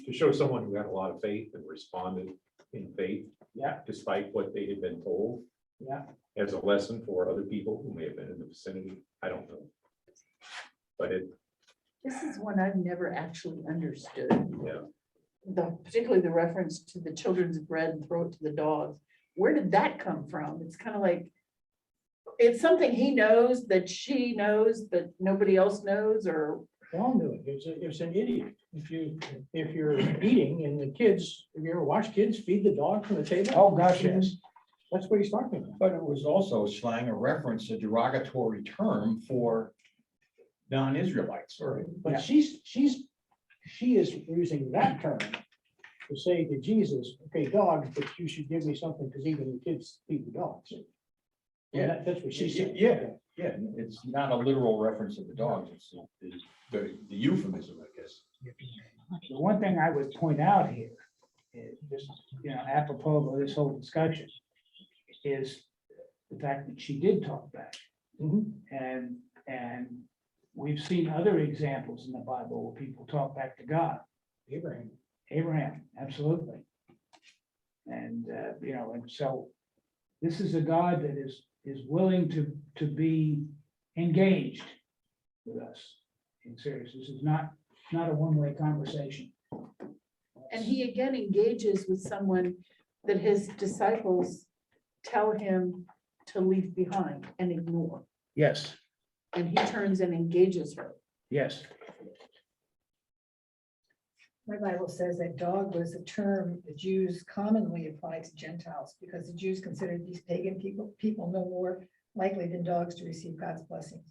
Speaker 13: to show someone who had a lot of faith and responded in faith.
Speaker 4: Yeah.
Speaker 13: Despite what they had been told,
Speaker 4: Yeah,
Speaker 13: as a lesson for other people who may have been in the vicinity. I don't know. But
Speaker 8: This is one I've never actually understood.
Speaker 13: yeah,
Speaker 8: Particularly the reference to the children's bread and throw it to the dogs. Where did that come from? It's kind of like, it's something he knows that she knows, but nobody else knows, or
Speaker 5: They all knew it. It's an idiot. If you're eating and the kids, if you ever watch kids feed the dog from the table.
Speaker 4: oh, gosh, yes.
Speaker 5: That's what he's talking about.
Speaker 12: But it was also slang, a reference, a derogatory term for non-Israelites.
Speaker 5: But
Speaker 4: Yeah.
Speaker 5: she is using that term to say to Jesus, okay, dogs, but you should give me something because even the kids feed the dogs.
Speaker 12: Yeah.
Speaker 5: That's what she said.
Speaker 12: Yeah, it's not a literal reference of the dogs, it's the euphemism, I guess.
Speaker 4: The one thing I would point out here, is just, apropos of this whole discussion, is the fact that she did talk back.
Speaker 5: Mhm.
Speaker 4: And we've seen other examples in the Bible where people talk back to God. Abraham, absolutely. And, and so this is a God that is willing to be engaged with us in serious. This is not a one-way conversation.
Speaker 8: and he again engages with someone that his disciples tell him to leave behind and ignore.
Speaker 4: Yes,
Speaker 8: And he turns and engages her.
Speaker 4: yes,
Speaker 7: My Bible says that dog was a term the Jews commonly applied to Gentiles because the Jews considered these pagan people no more likely than dogs to receive God's blessings.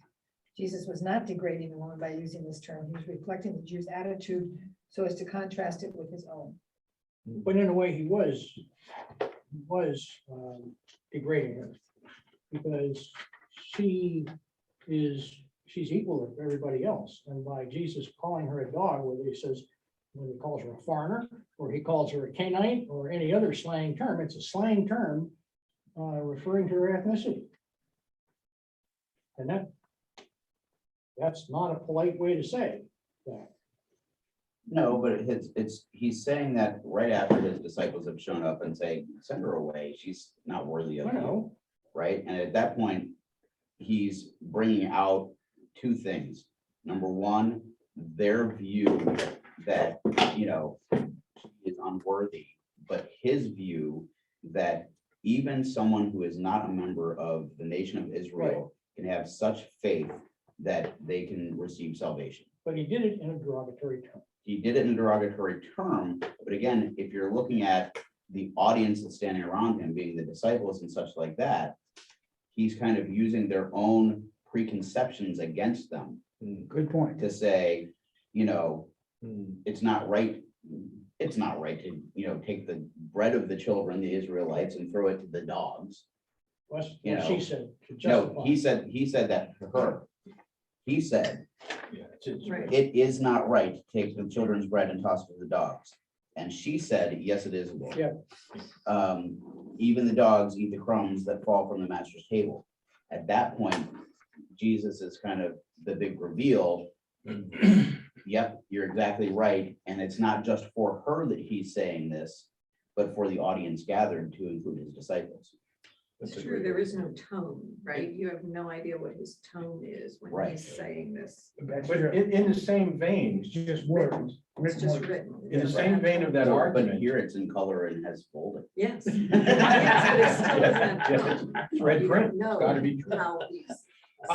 Speaker 7: Jesus was not degrading the woman by using this term. He was reflecting the Jews' attitude so as to contrast it with his own.
Speaker 5: But in a way, he was degrading her because she's equal to everybody else. And by Jesus calling her a dog, whether he calls her a foreigner, or he calls her a Canaanite, or any other slang term, it's a slang term referring to her ethnicity. And that's not a polite way to say that.
Speaker 10: No, but he's saying that right after his disciples have shown up and say, send her away, she's not worthy of
Speaker 5: I
Speaker 10: you,
Speaker 5: know.
Speaker 10: right? And at that point, he's bringing out two things. Number one, their view that, she is unworthy, but his view that even someone who is not a member of the nation of Israel can have such faith that they can receive salvation.
Speaker 5: But he did it in a derogatory term.
Speaker 10: He did it in a derogatory term, but again, if you're looking at the audience that's standing around him, being the disciples and such like that, he's kind of using their own preconceptions against them
Speaker 4: good point.
Speaker 10: to say, it's not right it's not right to, take the bread of the children, the Israelites, and throw it to the dogs.
Speaker 5: That's
Speaker 10: You
Speaker 5: what she
Speaker 10: know,
Speaker 5: said. to
Speaker 10: No,
Speaker 5: justify.
Speaker 10: he said that to her. He said,
Speaker 14: Right.
Speaker 10: it is not right to take the children's bread and toss it to the dogs. And she said, yes, it is, Lord.
Speaker 5: Yeah.
Speaker 10: Even the dogs eat the crumbs that fall from the master's table. At that point, Jesus is kind of the big reveal. Yep, you're exactly right. And it's not just for her that he's saying this, but for the audience gathered to include his disciples.
Speaker 14: It's true, there is no tone, right? You have no idea what his tone is when
Speaker 10: Right.
Speaker 14: he's saying this.
Speaker 4: That's
Speaker 12: But
Speaker 4: true.
Speaker 12: in the same vein,
Speaker 4: It's just words.
Speaker 14: It's
Speaker 4: written
Speaker 14: just
Speaker 4: words.
Speaker 14: written.
Speaker 12: in the same vein of that
Speaker 10: But
Speaker 12: argument,
Speaker 10: here it's in color and has folding.
Speaker 14: Yes. Yes, but it still doesn't have
Speaker 12: Yeah.
Speaker 14: tone.
Speaker 12: it's red
Speaker 14: You
Speaker 12: print,
Speaker 14: don't
Speaker 12: it's gotta
Speaker 14: know
Speaker 12: be true.
Speaker 14: how he's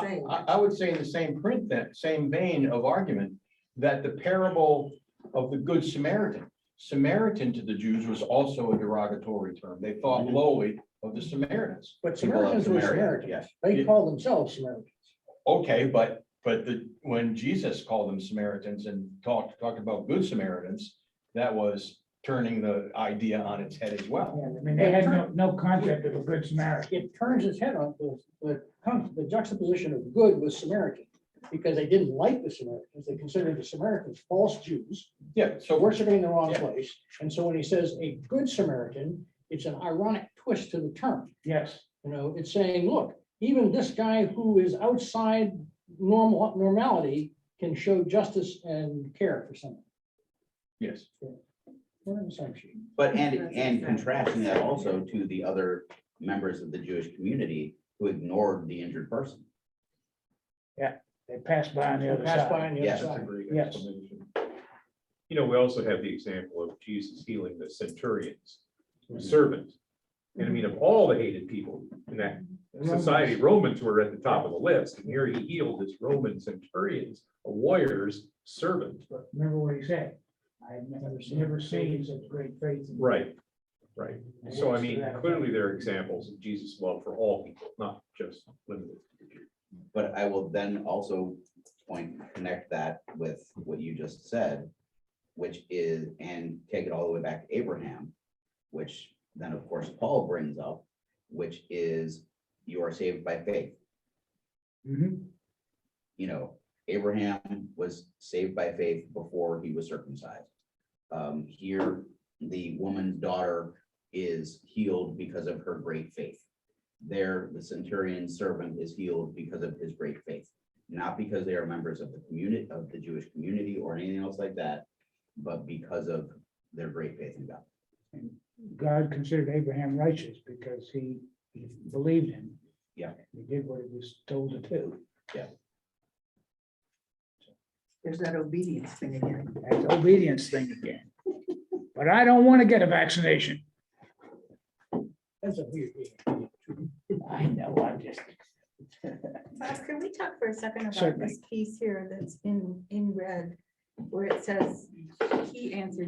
Speaker 14: saying.
Speaker 12: I would say in the same print, that same vein of argument, that the parable of the Good Samaritan to the Jews was also a derogatory term. They thought lowly of the Samaritans.
Speaker 5: But
Speaker 10: People of
Speaker 5: Samaritans were
Speaker 10: Samaria,
Speaker 5: Samaritans.
Speaker 10: yes.
Speaker 5: They call themselves Samaritans.
Speaker 12: Okay, but when Jesus called them Samaritans and talked about Good Samaritans, that was turning the idea on its head as well.
Speaker 4: I mean, they had no concept of a good Samaritan.
Speaker 5: It turns its head on the juxtaposition of good with Samaritan. Because they didn't like the Samaritans. They considered the Samaritans false Jews,
Speaker 12: Yeah, so
Speaker 5: worshiping in the wrong
Speaker 12: Yeah.
Speaker 5: place. And so when he says a good Samaritan, it's an ironic twist to the term.
Speaker 4: Yes.
Speaker 5: It's saying, look, even this guy who is outside normality can show justice and care for someone.
Speaker 12: yes,
Speaker 5: We're in the same sheet.
Speaker 10: But,
Speaker 14: That's
Speaker 10: and
Speaker 14: exactly
Speaker 10: contrasting that
Speaker 14: right.
Speaker 10: also to the other members of the Jewish community who ignored the injured person.
Speaker 4: They passed by on the other
Speaker 5: Pass by
Speaker 4: side.
Speaker 5: on the
Speaker 10: Yes.
Speaker 5: other
Speaker 13: That's a
Speaker 5: side.
Speaker 13: great
Speaker 4: Yes.
Speaker 13: explanation. We also have the example of Jesus healing the centurion's servant. And I mean, of all the hated people in that society, Romans were at the top of the list, and here he healed this Roman centurion's, a warrior's servant.
Speaker 4: But remember what he said? I've never seen such great faith. in-
Speaker 13: Right, right. So I mean, clearly there are examples of Jesus' love for all people, not just limited to the Jews.
Speaker 10: But I will then also connect that with what you just said, which is, and take it all the way back to Abraham, which then of course Paul brings up, which is you are saved by faith.
Speaker 4: Mhm.
Speaker 10: Abraham was saved by faith before he was circumcised. Here, the woman's daughter is healed because of her great faith. There, the centurion's servant is healed because of his great faith, not because they are members of the community, of the Jewish community or anything else like that, but because of their great faith in God.
Speaker 4: God considered Abraham righteous because he believed him.
Speaker 10: Yeah.
Speaker 4: He did what he was told to do.
Speaker 8: There's that obedience thing again.
Speaker 4: That's obedience thing again. But I don't want to get a vaccination.
Speaker 5: That's a weird.
Speaker 4: I know, I'm just.
Speaker 15: Bob, can we talk for a second about
Speaker 4: Certainly.
Speaker 15: this piece here that's in red, where it says,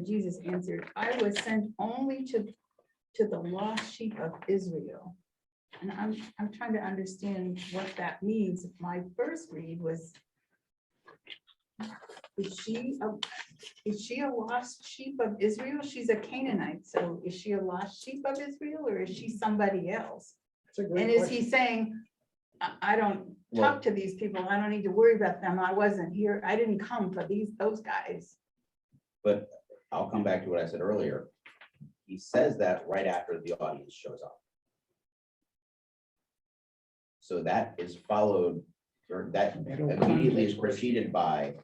Speaker 15: Jesus answered, I was sent only to the lost sheep of Israel. And I'm trying to understand what that means. My first read was, is she a lost sheep of Israel? She's a Canaanite, so is she a lost sheep of Israel, or is she somebody else? And is he saying, I don't talk to these people, I don't need to worry about them, I wasn't here, I didn't come for those guys.
Speaker 10: But I'll come back to what I said earlier. He says that right after the audience shows up. So that is followed, or that immediately is preceded by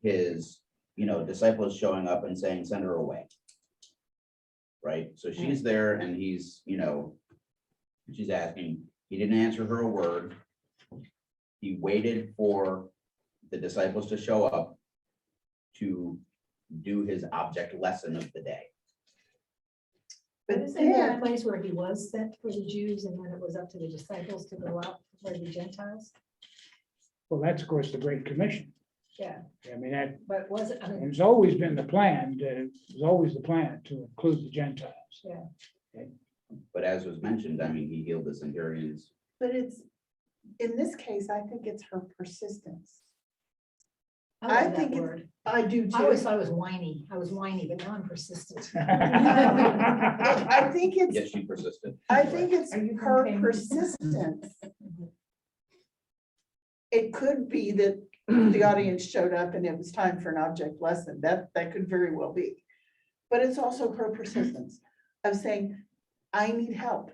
Speaker 10: his, disciples showing up and saying, send her away. Right? So she's there and he's, she's asking, he didn't answer her a word. He waited for the disciples to show up to do his object lesson of the day.
Speaker 7: But isn't there a place where he was sent for the Jews and then it was up to the disciples to go out for the Gentiles?
Speaker 4: Well, that's of course the Great Commission.
Speaker 7: Yeah,
Speaker 4: I mean, that,
Speaker 7: but was it,
Speaker 4: it's always been the plan, it's always the plan to include the Gentiles.
Speaker 7: yeah.
Speaker 10: But as was mentioned, he healed the centurions.
Speaker 8: But in this case, I think it's her persistence. I
Speaker 7: love that
Speaker 8: think
Speaker 7: word.
Speaker 8: I do
Speaker 7: I always
Speaker 8: too.
Speaker 7: thought it was whiny. I was whiny, but now I'm persistent.
Speaker 8: I think it's,
Speaker 10: Yes, she persisted.
Speaker 8: I think it's
Speaker 7: Are you
Speaker 8: her
Speaker 7: okay?
Speaker 8: persistence. It could be that the audience showed up and it was time for an object lesson. That could very well be. But it's also her persistence of saying, I need help.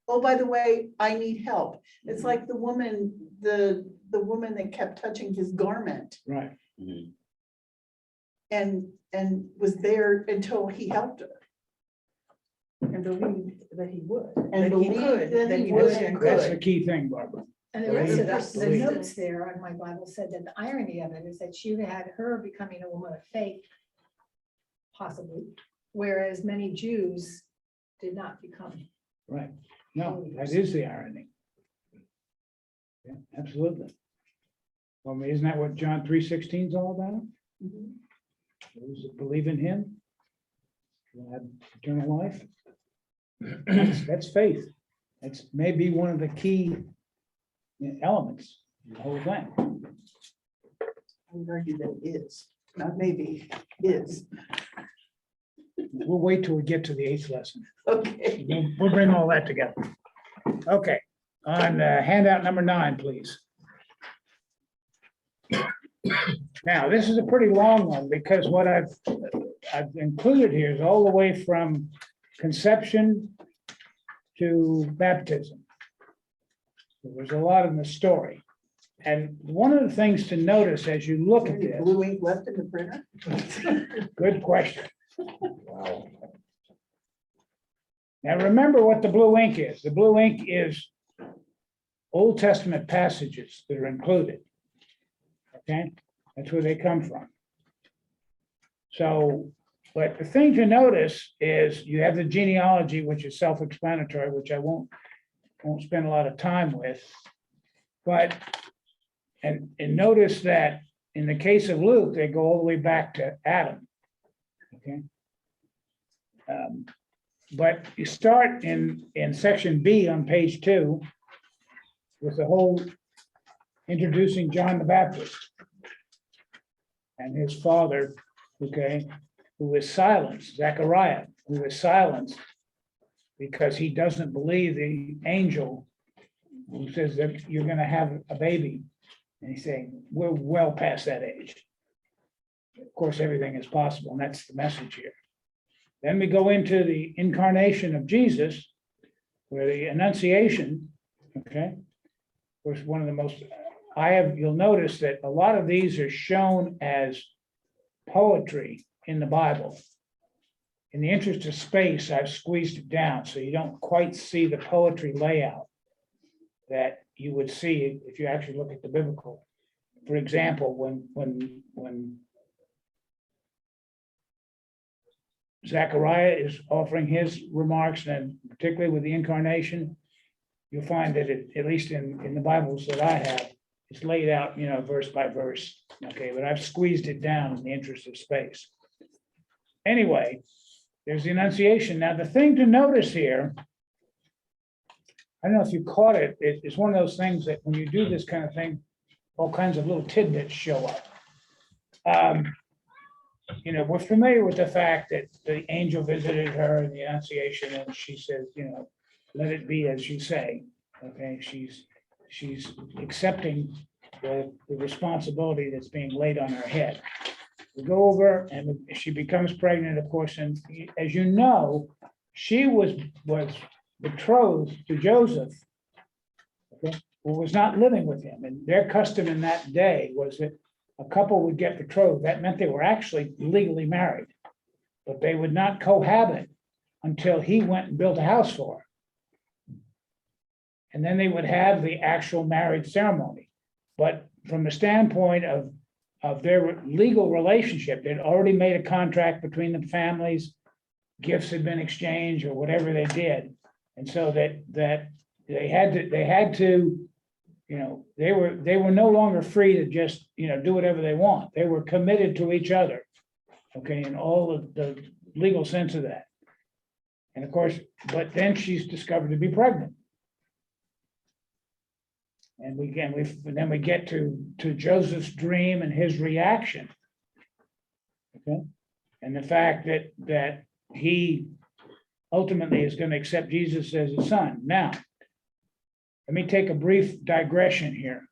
Speaker 8: Oh, by the way, I need help. It's like the woman that kept touching his garment
Speaker 4: Right.
Speaker 10: Mhm.
Speaker 8: and was there until he helped her.
Speaker 15: And believe that he would.
Speaker 8: And
Speaker 15: that he
Speaker 8: believed
Speaker 15: could,
Speaker 8: that he
Speaker 15: would
Speaker 8: would.
Speaker 15: and
Speaker 4: That's the
Speaker 15: could.
Speaker 4: key thing, Barbara.
Speaker 7: And the rest of the notes there on my Bible said that the irony of it is that she had her becoming a woman of faith, possibly, whereas many Jews did not become.
Speaker 4: Right. No, that is the irony. Yeah, absolutely. Well, I mean, isn't that what John 3:16 is all about? Those that believe in him will have eternal life. That's faith. That's maybe one of the key elements of the whole thing.
Speaker 8: I would argue that it is, not maybe, is.
Speaker 4: We'll wait till we get to the 8th lesson.
Speaker 8: Okay.
Speaker 4: We'll bring all that together. Okay, on handout number 9, please. Now, this is a pretty long one because what I've included here is all the way from conception to baptism. So there's a lot in the story. And one of the things to notice as you look at
Speaker 8: Any
Speaker 4: this,
Speaker 8: blue ink left in the printer?
Speaker 4: good question. Wow. Now, remember what the blue ink is. The blue ink is Old Testament passages that are included. Okay, that's where they come from. So, but the thing to notice is you have the genealogy, which is self-explanatory, which I won't spend a lot of time with. But, and notice that in the case of Luke, they go all the way back to Adam. Okay. But you start in section B on page 2 with the whole introducing John the Baptist and his father, okay, who is silenced, Zechariah, who is silenced because he doesn't believe the angel who says that you're going to have a baby. And he's saying, we're well past that age. Of course, everything is possible, and that's the message here. Then we go into the incarnation of Jesus, where the Annunciation, okay, was one of the most, you'll notice that a lot of these are shown as poetry in the Bible. In the interest of space, I've squeezed it down so you don't quite see the poetry layout that you would see if you actually look at the biblical. For example, when Zechariah is offering his remarks, and particularly with the incarnation, you'll find that at least in the Bibles that I have, it's laid out, verse by verse. Okay, but I've squeezed it down in the interest of space. Anyway, there's the Annunciation. Now, the thing to notice here, I don't know if you caught it, it's one of those things that when you do this kind of thing, all kinds of little tidbits show up. We're familiar with the fact that the angel visited her in the Annunciation, and she says, let it be as you say. Okay, she's accepting the responsibility that's being laid on her head. We go over and she becomes pregnant, of course, and as you know, she was betrothed to Joseph, okay, who was not living with him. And their custom in that day was that a couple would get betrothed. That meant they were actually legally married, but they would not cohabit until he went and built a house for her. And then they would have the actual marriage ceremony. But from the standpoint of their legal relationship, they'd already made a contract between the families, gifts had been exchanged or whatever they did. And so that they had to, they were no longer free to just, do whatever they want. They were committed to each other, okay, in all of the legal sense of that. And of course, but then she's discovered to be pregnant. And then we get to Joseph's dream and his reaction. Okay, and the fact that he ultimately is going to accept Jesus as his son. Now, let me take a brief digression here.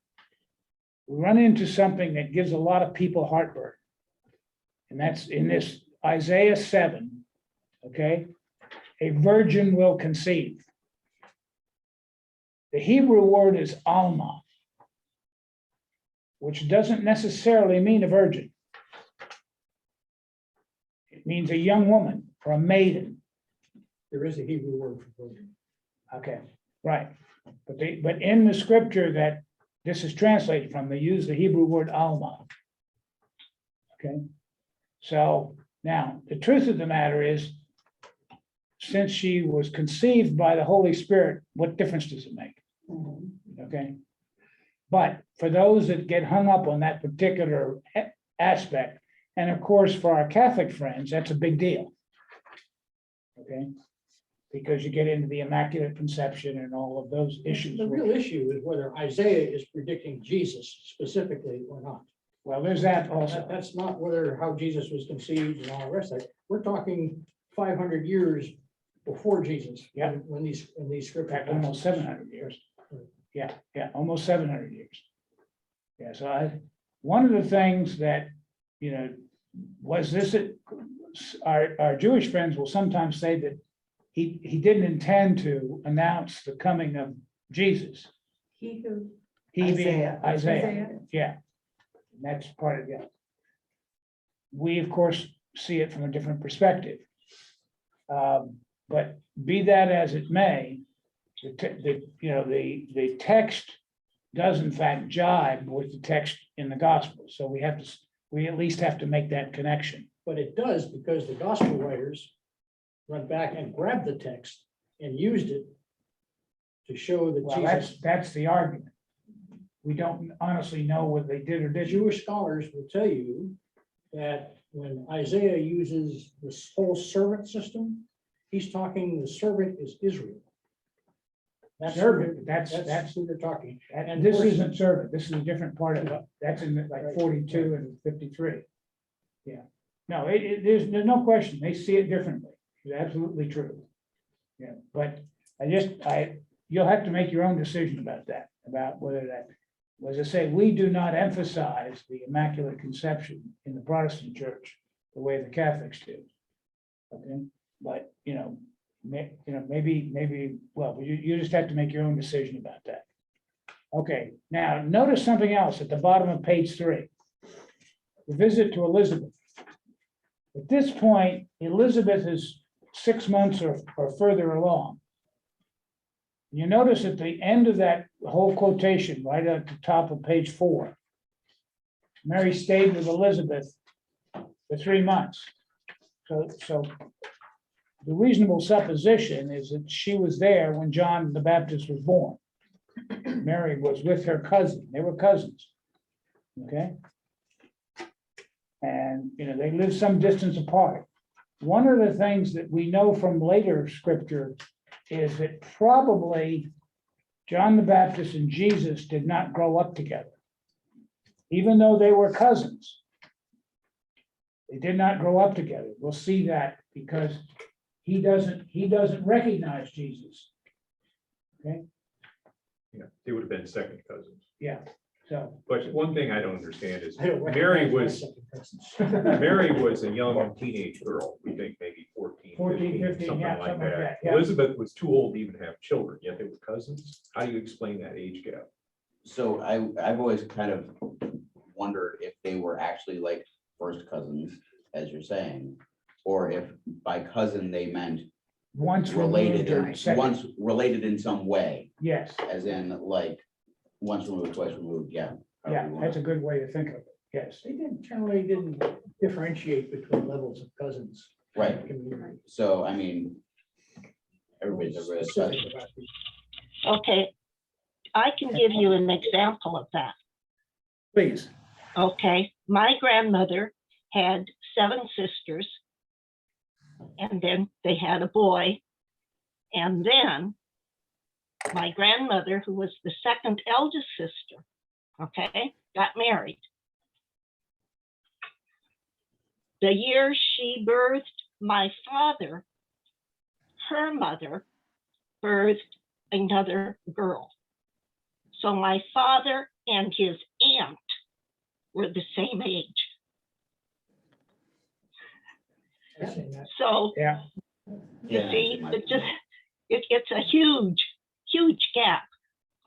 Speaker 4: We run into something that gives a lot of people heartburn. And that's in this Isaiah 7, okay? A virgin will conceive. The Hebrew word is Alma, which doesn't necessarily mean a virgin. It means a young woman or a maiden.
Speaker 5: There is a Hebrew word for virgin.
Speaker 4: Okay, right. But in the scripture that this is translated from, they use the Hebrew word Alma. Okay, so now the truth of the matter is, since she was conceived by the Holy Spirit, what difference does it make? Okay, but for those that get hung up on that particular aspect, and of course for our Catholic friends, that's a big deal. Okay, because you get into the Immaculate Conception and all of those issues.
Speaker 5: The real issue is whether Isaiah is predicting Jesus specifically or not.
Speaker 4: Well, there's that also.
Speaker 5: That's not whether how Jesus was conceived and all the rest of it. We're talking 500 years before Jesus.
Speaker 4: Yeah.
Speaker 5: When these
Speaker 4: In
Speaker 5: scriptures.
Speaker 4: fact, almost 700 years. Yeah, almost 700 years. Yeah, so one of the things that, was this, our Jewish friends will sometimes say that he didn't intend to announce the coming of Jesus.
Speaker 3: He who.
Speaker 4: He being
Speaker 3: Isaiah.
Speaker 4: Isaiah, yeah. And that's part of it. We, of course, see it from a different perspective. But be that as it may, the text does in fact jibe with the text in the gospel. So we at least have to make that connection.
Speaker 5: But it does because the gospel writers went back and grabbed the text and used it to show that
Speaker 4: Well,
Speaker 5: Jesus.
Speaker 4: that's the argument. We don't honestly know whether they did or didn't.
Speaker 5: Jewish scholars will tell you that when Isaiah uses this whole servant system, he's talking, the servant is Israel.
Speaker 4: Servant, that's
Speaker 5: who they're talking.
Speaker 4: And this isn't servant, this is a different part of it. That's in like 42 and 53. Yeah, no, there's no question, they see it differently. It's absolutely true. Yeah, but you'll have to make your own decision about that, about whether that, as I say, we do not emphasize the Immaculate Conception in the Protestant Church the way the Catholics do. Okay, but maybe, well, you just have to make your own decision about that. Okay, now notice something else at the bottom of page 3. The visit to Elizabeth. At this point, Elizabeth is 6 months or further along. You notice at the end of that whole quotation, right at the top of page 4, Mary stayed with Elizabeth for 3 months. So the reasonable supposition is that she was there when John the Baptist was born. Mary was with her cousin. They were cousins. Okay. And, they lived some distance apart. One of the things that we know from later scripture is that probably John the Baptist and Jesus did not grow up together. Even though they were cousins, they did not grow up together. We'll see that because he doesn't recognize Jesus. Okay.
Speaker 13: Yeah, they would have been second cousins.
Speaker 4: Yeah. So,
Speaker 13: But one thing I don't understand is
Speaker 5: I don't
Speaker 13: Mary
Speaker 5: recognize
Speaker 13: was,
Speaker 5: my second cousins.
Speaker 13: Mary was a young teenage girl. We think maybe 14,
Speaker 4: 15,
Speaker 13: something
Speaker 4: yeah,
Speaker 13: like
Speaker 4: something like
Speaker 13: that.
Speaker 4: that, yeah.
Speaker 13: Elizabeth was too old to even have children, yet they were cousins. How do you explain that age gap?
Speaker 10: So I've always kind of wondered if they were actually like first cousins, as you're saying, or if by cousin they meant
Speaker 4: once
Speaker 10: related,
Speaker 4: removed or second.
Speaker 10: once related in some way,
Speaker 4: Yes.
Speaker 10: as in like once removed, twice removed, yeah.
Speaker 4: Yeah, that's a good way to think of it. Yes.
Speaker 5: They generally didn't differentiate between levels of cousins.
Speaker 10: Right.
Speaker 5: Community.
Speaker 10: So, I mean, everybody's a really
Speaker 5: Specific about these.
Speaker 1: Okay, I can give you an example of that.
Speaker 4: Please.
Speaker 1: Okay, my grandmother had 7 sisters, and then they had a boy. And then my grandmother, who was the second eldest sister, okay, got married. The year she birthed my father, her mother birthed another girl. So my father and his aunt were the same age.
Speaker 5: I've seen that.
Speaker 1: So
Speaker 4: Yeah,
Speaker 1: you see, it's a huge, huge gap.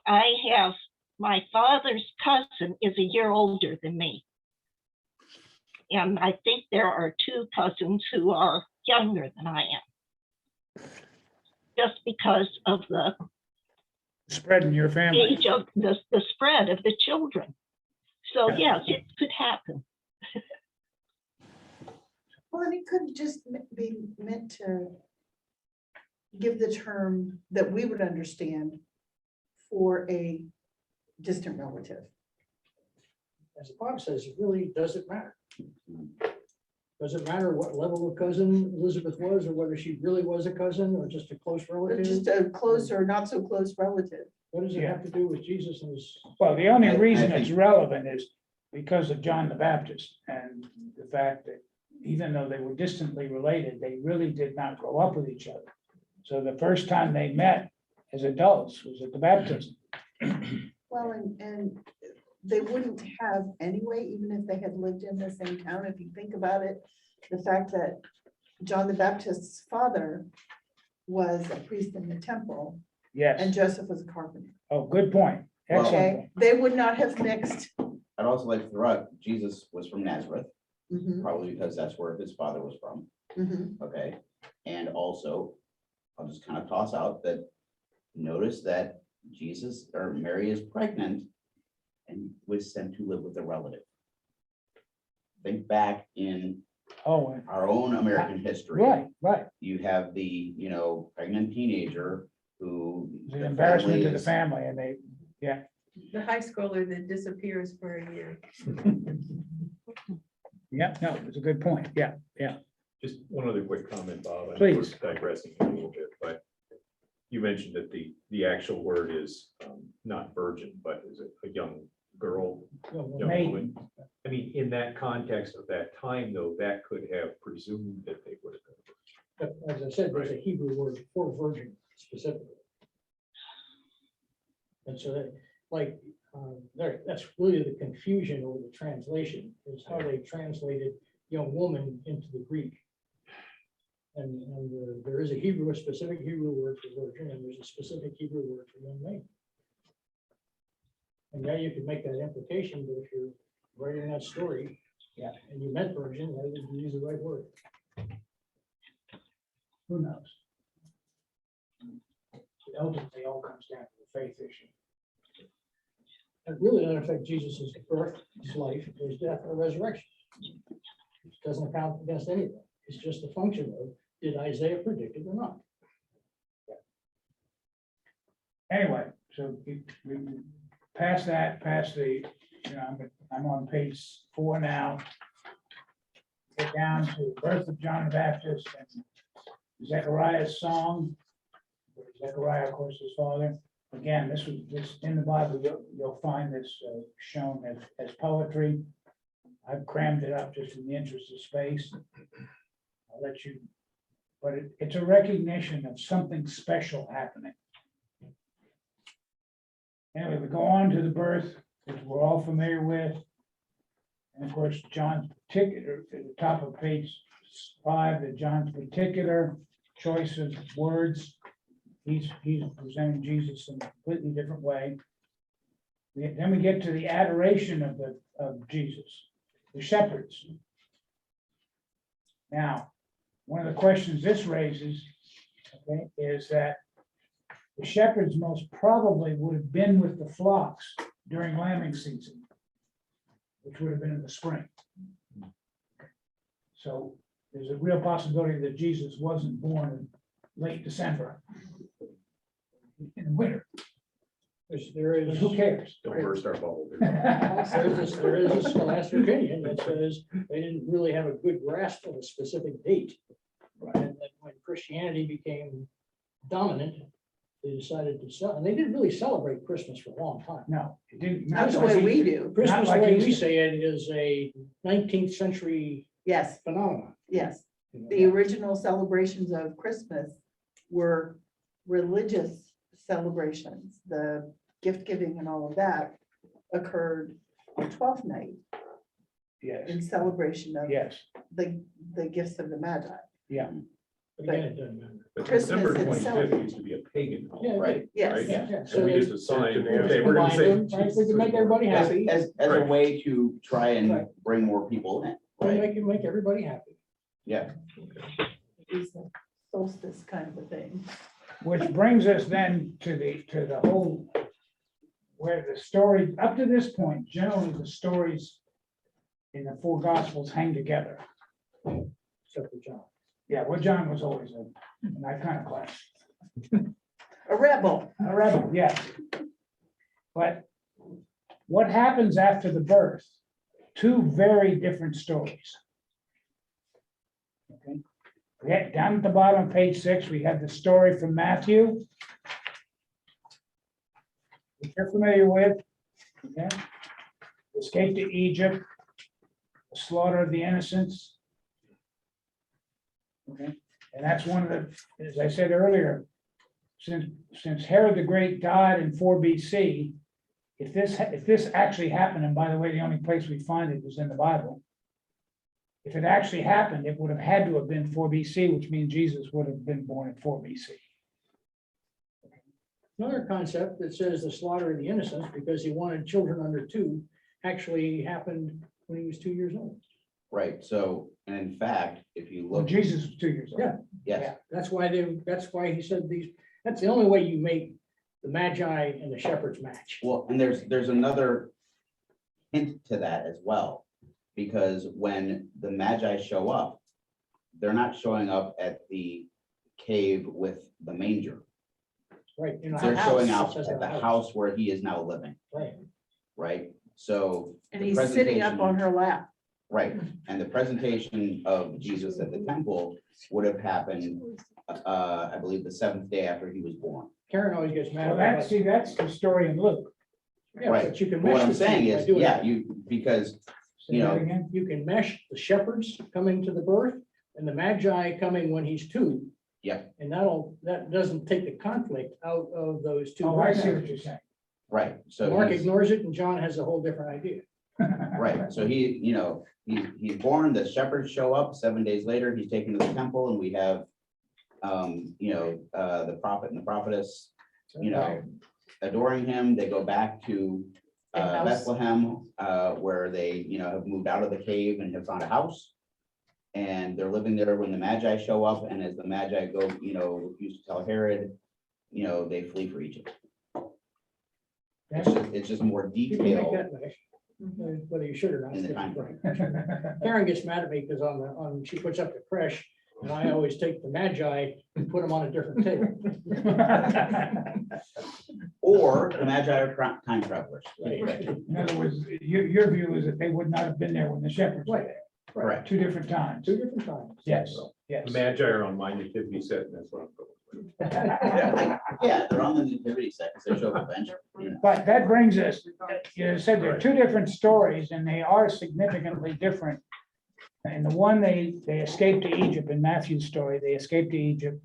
Speaker 1: I have, my father's cousin is a year older than me. And I think there are two cousins who are younger than I am. Just because of the
Speaker 4: spread in your family.
Speaker 1: age of the spread of the children. So yes, it could happen.
Speaker 8: Well, and it could just be meant to give the term that we would understand for a distant relative.
Speaker 5: As Bob says, it really doesn't matter. Does it matter what level of cousin Elizabeth was, or whether she really was a cousin or just a close
Speaker 8: Or
Speaker 5: relative?
Speaker 8: just a close or not so close relative.
Speaker 5: What does it have to do with Jesus and his?
Speaker 4: Well, the only
Speaker 10: I
Speaker 4: reason
Speaker 10: think-
Speaker 4: it's relevant is because of John the Baptist and the fact that even though they were distantly related, they really did not grow up with each other. So the first time they met as adults was at the baptism.
Speaker 8: Well, and they wouldn't have anyway, even if they had lived in the same town. If you think about it, the fact that John the Baptist's father was a priest in the temple and
Speaker 4: Yes.
Speaker 8: Joseph was a carpenter.
Speaker 4: Oh, good point.
Speaker 10: Well-
Speaker 4: Excellent.
Speaker 8: Okay, they would not have mixed.
Speaker 10: I'd also like to throw out, Jesus was from Nazareth,
Speaker 8: Mhm,
Speaker 10: probably because that's where his father was from,
Speaker 8: mhm.
Speaker 10: okay? And also, I'll just kind of toss out that, notice that Jesus or Mary is pregnant and was sent to live with a relative. Think back in
Speaker 4: Oh,
Speaker 10: our own American history.
Speaker 4: right.
Speaker 10: You have the, pregnant teenager who.
Speaker 4: The
Speaker 10: the
Speaker 4: embarrassment
Speaker 10: family
Speaker 4: to the
Speaker 10: is-
Speaker 4: family and they,
Speaker 15: The high schooler that disappears for a year.
Speaker 4: yeah, no, it's a good point. Yeah.
Speaker 13: Just one other quick comment, Bob. I know
Speaker 4: Please.
Speaker 13: we're digressing a little bit, but you mentioned that the actual word is not virgin, but is it a young girl, young
Speaker 4: Maiden.
Speaker 13: woman? I mean, in that context of that time, though, that could have presumed that they would have been.
Speaker 5: But as I said, there's a Hebrew word for virgin specifically. And so that, like, that's really the confusion over the translation, is how they translated young woman into the Greek. And there is a specific Hebrew word for virgin, and there's a specific Hebrew word for young maiden. And now you can make that implication, but if you're writing that story,
Speaker 4: Yeah.
Speaker 5: and you meant virgin, why didn't you use the right word?
Speaker 4: Who knows? Ultimately, all comes down to the faith issue.
Speaker 5: It really doesn't affect Jesus' birth, his life, his death, or resurrection. It doesn't account against anything. It's just a function of, did Isaiah predict it or not?
Speaker 4: Anyway, so we past that, I'm on page 4 now. Get down to the birth of John the Baptist and Zechariah's song. Zechariah, of course, his father. Again, this in the Bible, you'll find this shown as poetry. I've crammed it up just in the interest of space. I'll let you, but it's a recognition of something special happening. Anyway, we go on to the birth, which we're all familiar with. And of course, John's particular, at the top of page 5, that John's particular choice of words. He's presenting Jesus in a completely different way. Then we get to the adoration of Jesus, the shepherds. Now, one of the questions this raises, okay, is that the shepherds most probably would have been with the flocks during lambing season, which would have been in the spring. So there's a real possibility that Jesus wasn't born in late December. In the winter.
Speaker 5: There is.
Speaker 4: Who cares?
Speaker 13: Don't burst our bubble.
Speaker 5: There is a scholastic opinion that says they didn't really have a good grasp of a specific date. And that when Christianity became dominant, they decided to sell, and they didn't really celebrate Christmas for a long time.
Speaker 4: No, it didn't.
Speaker 8: That's the
Speaker 4: not
Speaker 8: way
Speaker 4: like-
Speaker 8: we do.
Speaker 5: Christmas, the
Speaker 4: like
Speaker 5: way we
Speaker 4: Easter.
Speaker 5: say it, is a 19th century
Speaker 8: Yes,
Speaker 5: phenomenon.
Speaker 8: yes.
Speaker 5: you know.
Speaker 8: The original celebrations of Christmas were religious celebrations. The gift giving and all of that occurred on Twelfth Night
Speaker 4: Yes,
Speaker 8: in celebration of
Speaker 4: yes,
Speaker 8: the gifts of the Magi.
Speaker 4: yeah.
Speaker 5: But again, it doesn't matter.
Speaker 13: But
Speaker 8: Christmas
Speaker 13: December
Speaker 8: itself.
Speaker 13: 25th used to be a pagan
Speaker 5: Yeah,
Speaker 13: holiday,
Speaker 10: Right.
Speaker 8: Yes.
Speaker 13: right?
Speaker 5: Yeah,
Speaker 13: So we
Speaker 5: they-
Speaker 13: just assigned,
Speaker 5: they
Speaker 13: okay, we're gonna
Speaker 5: combined
Speaker 13: say.
Speaker 5: them, right, we can make everybody
Speaker 10: As,
Speaker 5: happy.
Speaker 10: as a
Speaker 13: Right.
Speaker 10: way to try and
Speaker 5: Right.
Speaker 10: bring more people in,
Speaker 5: We'll
Speaker 10: right?
Speaker 5: make everybody happy.
Speaker 10: Yeah,
Speaker 8: It's a solstice kind of a thing.
Speaker 4: Which brings us then to the whole, where the story, up to this point, generally the stories in the four gospels hang together.
Speaker 5: Except for John.
Speaker 4: Yeah, well, John was always in that kind of class.
Speaker 8: A rebel.
Speaker 4: A rebel, yes. But what happens after the birth? Two very different stories. Okay. Yeah, down at the bottom of page 6, we have the story from Matthew, which you're familiar with. Okay. Escape to Egypt, the slaughter of the innocents. Okay, and that's one of the, as I said earlier, since Herod the Great died in 4 BC, if this actually happened, and by the way, the only place we find it is in the Bible. If it actually happened, it would have had to have been 4 BC, which means Jesus would have been born in 4 BC.
Speaker 5: Another concept that says the slaughter of the innocents because he wanted children under 2 actually happened when he was 2 years old.
Speaker 10: right. So, and in fact, if you
Speaker 4: Well,
Speaker 10: look,
Speaker 4: Jesus was 2 years old.
Speaker 5: Yeah.
Speaker 10: yes,
Speaker 5: That's why he said these, that's the only way you make the Magi and the shepherds match.
Speaker 10: well, and there's another hint to that as well. Because when the Magi show up, they're not showing up at the cave with the manger.
Speaker 5: Right. in a
Speaker 10: They're
Speaker 5: house,
Speaker 10: showing
Speaker 5: it
Speaker 10: up
Speaker 5: says
Speaker 10: at
Speaker 5: in
Speaker 10: the
Speaker 5: a
Speaker 10: house where he is now living,
Speaker 5: Right.
Speaker 10: right? So.
Speaker 8: And
Speaker 10: the
Speaker 8: he's sitting up
Speaker 10: presentation-
Speaker 8: on her lap.
Speaker 10: Right, and the presentation of Jesus at the temple would have happened, I believe, the 7th day after he was born.
Speaker 5: Karen always gets mad.
Speaker 4: Well,
Speaker 5: about
Speaker 4: that's the story in Luke.
Speaker 5: Yeah,
Speaker 10: Right.
Speaker 5: but you can
Speaker 10: But what
Speaker 5: mesh
Speaker 10: I'm
Speaker 5: the
Speaker 10: saying
Speaker 5: two by
Speaker 10: is,
Speaker 5: doing
Speaker 10: yeah,
Speaker 5: that.
Speaker 10: because,
Speaker 4: Say
Speaker 10: You
Speaker 4: that
Speaker 10: know,
Speaker 4: again?
Speaker 5: You can mesh the shepherds coming to the birth and the Magi coming when he's 2.
Speaker 10: Yeah.
Speaker 5: And that doesn't take the conflict out of those 2.
Speaker 4: Oh, I see what you're saying.
Speaker 10: right, so
Speaker 5: Mark
Speaker 10: he's,
Speaker 5: ignores it and John has a whole different idea.
Speaker 10: right, so he's born, the shepherds show up, 7 days later, he's taken to the temple, and we have, the prophet and the prophetess, adoring him. They go back to
Speaker 8: A house.
Speaker 10: Bethlehem, where they, have moved out of the cave and have found a house. And they're living there when the Magi show up, and as the Magi go, refuse to tell Herod, they flee for Egypt. It's just more
Speaker 5: You can make
Speaker 10: detail
Speaker 5: that mesh, whether you should or not.
Speaker 10: in the time.
Speaker 5: Karen gets mad at me because she puts up the creche and I always take the Magi and put them on a different table.
Speaker 10: Or the Magi are time travelers.
Speaker 4: In other words, your view is that they would not have been there when the shepherds were
Speaker 5: Right.
Speaker 4: there.
Speaker 10: Correct.
Speaker 4: 2 different times.
Speaker 5: 2 different times.
Speaker 4: Yes, yes.
Speaker 13: The Magi are on my nativity set, and that's what I'm going with.
Speaker 10: Yeah, they're on the nativity set because they show up eventually.
Speaker 4: But that brings us, you said there are 2 different stories and they are significantly different. And the one, they escape to Egypt in Matthew's story, they escape to Egypt.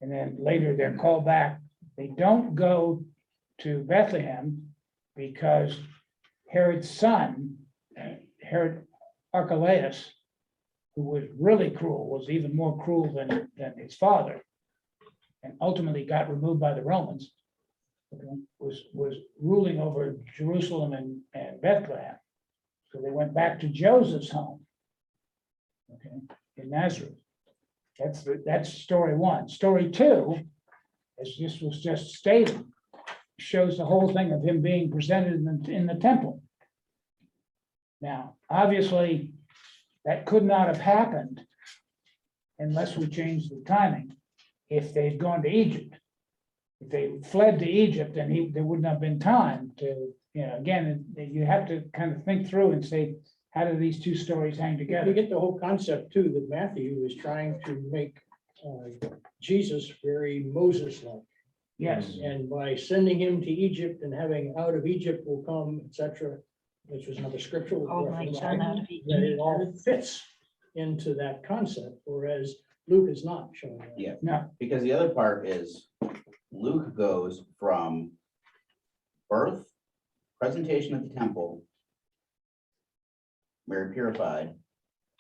Speaker 4: And then later they're called back. They don't go to Bethlehem because Herod's son, Herod Archelaus, who was really cruel, was even more cruel than his father, and ultimately got removed by the Romans, was ruling over Jerusalem and Bethlehem. So they went back to Joseph's home, okay, in Nazareth. That's story 1. Story 2, as this was just stated, shows the whole thing of him being presented in the temple. Now, obviously, that could not have happened unless we changed the timing. If they'd gone to Egypt, if they fled to Egypt, then there wouldn't have been time to, again, you have to kind of think through and say, how do these 2 stories hang
Speaker 5: You
Speaker 4: together?
Speaker 5: get the whole concept too, that Matthew is trying to make Jesus very Moses-like.
Speaker 4: Yes,
Speaker 5: And by sending him to Egypt and having out of Egypt will come, etc., which was another scriptural
Speaker 1: Oh, my
Speaker 5: reference,
Speaker 1: son out of
Speaker 5: that it all fits into that concept, whereas Luke is not showing that.
Speaker 10: Yeah,
Speaker 4: no,
Speaker 10: because the other part is Luke goes from birth, presentation at the temple, Mary purified,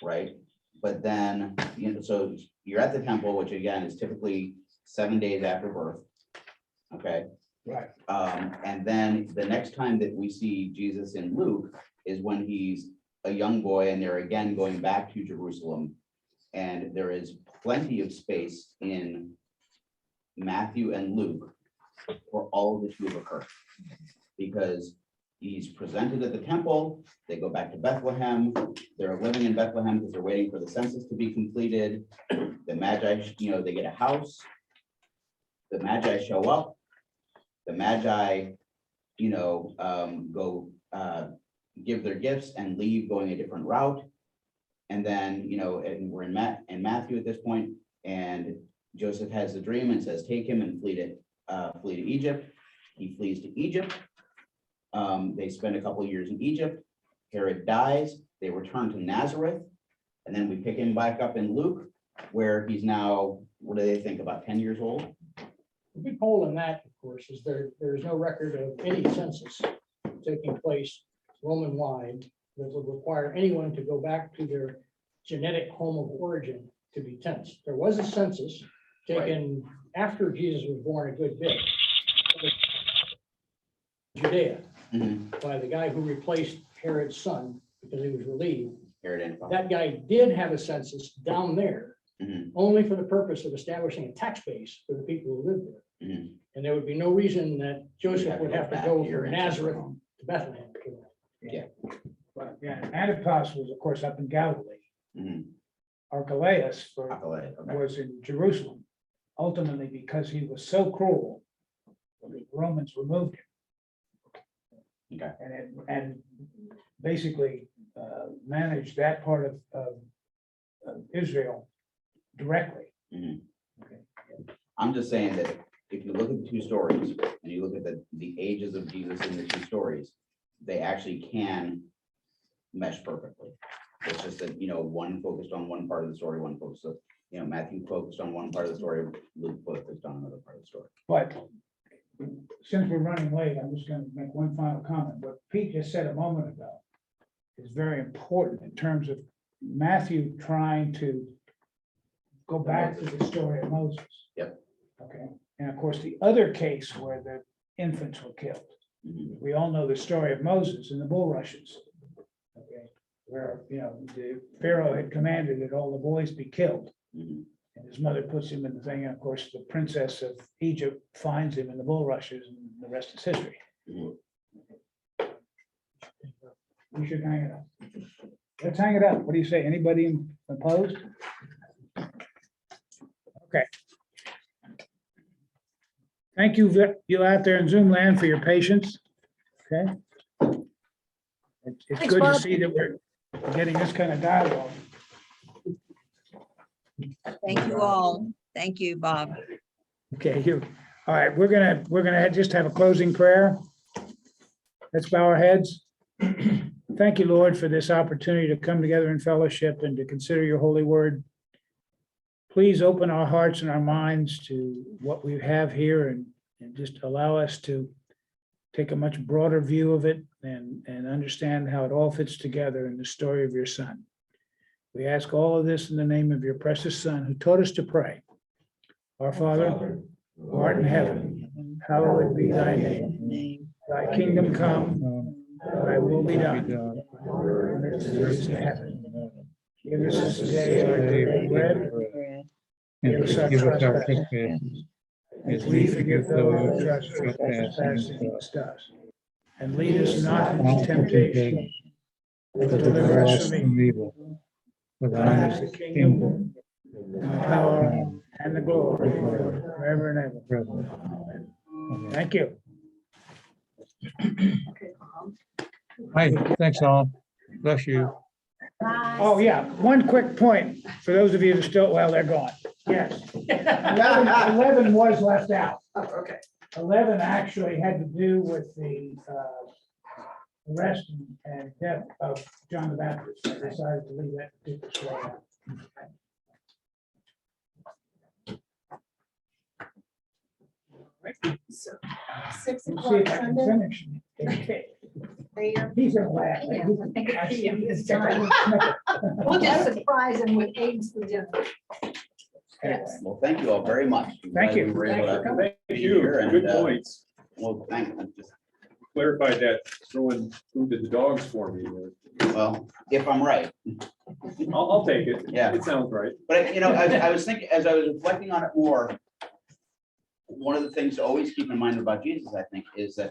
Speaker 10: right? But then, so you're at the temple, which again is typically 7 days after birth. Okay,
Speaker 4: right.
Speaker 10: and then the next time that we see Jesus in Luke is when he's a young boy and they're again going back to Jerusalem. And there is plenty of space in Matthew and Luke for all of this to occur. Because he's presented at the temple, they go back to Bethlehem, they're living in Bethlehem because they're waiting for the census to be completed. The Magi, they get a house. The Magi show up. The Magi, go give their gifts and leave going a different route. And then, and we're in Matthew at this point, and Joseph has the dream and says, take him and flee to Egypt. He flees to Egypt. They spend a couple of years in Egypt. Herod dies. They return to Nazareth. And then we pick him back up in Luke, where he's now, what do they think, about 10 years old?
Speaker 5: The big hole in that, of course, is there's no record of any census taking place Roman-wide that would require anyone to go back to their genetic home of origin to be tensed. There was a census taken after Jesus was born a good bit. Judea, by the guy who replaced Herod's son because he was relieved. That guy did have a census down there, only for the purpose of establishing a tax base for the people who lived there. And there would be no reason that Joseph would have to go from Nazareth to Bethlehem.
Speaker 10: Yeah.
Speaker 4: But yeah, Antipas was, of course, up in Galilee. Archelaus was in Jerusalem, ultimately because he was so cruel, the Romans removed him.
Speaker 10: Okay.
Speaker 4: And basically managed that part of Israel directly.
Speaker 10: I'm just saying that if you look at the two stories and you look at the ages of Jesus in the two stories, they actually can mesh perfectly. It's just that, one focused on one part of the story, one focused on, Matthew focused on one part of the story, Luke focused on another part of the story.
Speaker 4: But since we're running late, I'm just going to make one final comment. What Pete just said a moment ago is very important in terms of Matthew trying to go back to the story of Moses.
Speaker 10: Yep.
Speaker 4: Okay. And of course, the other case where the infants were killed. We all know the story of Moses and the bulrushes. Okay. Where, the Pharaoh had commanded that all the boys be killed. And his mother puts him in the thing, and of course, the princess of Egypt finds him in the bulrushes, and the rest is history. We should hang it up. Let's hang it up. What do you say? Anybody opposed? Okay. Thank you, you out there in Zoom land, for your patience. Okay. It's
Speaker 6: Thanks,
Speaker 4: good to
Speaker 6: Bob.
Speaker 4: see that we're getting this kind of dialogue.
Speaker 3: Thank you all. Thank you, Bob.
Speaker 4: Okay, all right, we're gonna just have a closing prayer. Let's bow our heads. Thank you, Lord, for this opportunity to come together in fellowship and to consider your holy word. Please open our hearts and our minds to what we have here and just allow us to take a much broader view of it and understand how it all fits together in the story of your Son. We ask all of this in the name of your precious Son, who taught us to pray. Our Father, who art in heaven, hallowed be thy name. Thy kingdom come, thy will be done. On earth as it is in heaven. Give us this day our daily bread.
Speaker 2: And
Speaker 4: Give us our
Speaker 2: forgive us our
Speaker 4: trespasses,
Speaker 2: trespasses,
Speaker 4: as we forgive those who trespass against us. And lead us not into temptation, but deliver us from evil. For thine is the kingdom, and the power, and the glory, forever and ever. Amen. Thank you.
Speaker 2: Hi, thanks all. Bless you.
Speaker 4: Oh, yeah, one quick point for those of you that are still, well, they're gone. Yes. 11 was left out.
Speaker 14: Oh, okay.
Speaker 4: 11 actually had to do with the arrest and death of John the Baptist. I decided to leave that particular way out.
Speaker 8: So, 6
Speaker 4: We'll see
Speaker 8: o'clock
Speaker 4: if I can
Speaker 8: Sunday.
Speaker 4: finish. Okay.
Speaker 8: Mayor,
Speaker 4: He's gonna laugh.
Speaker 14: Yeah, I think
Speaker 4: I
Speaker 14: it's
Speaker 4: see
Speaker 14: him this
Speaker 4: he's
Speaker 14: time. We'll just surprise him with eggs for dinner.
Speaker 4: Anyway,
Speaker 10: Well, thank you all very much. I'm
Speaker 4: Thank
Speaker 10: glad
Speaker 4: you.
Speaker 10: we were able to
Speaker 13: Thank
Speaker 10: be
Speaker 13: you.
Speaker 10: here and,
Speaker 13: Good points.
Speaker 10: Well, thank you.
Speaker 13: Clarified that throwing food to the dogs for me.
Speaker 10: Well, if I'm right.
Speaker 13: I'll take it.
Speaker 10: Yeah.
Speaker 13: It sounds right.
Speaker 10: But, you know, I was thinking, as I was reflecting on it more, one of the things to always keep in mind about Jesus, I think, is that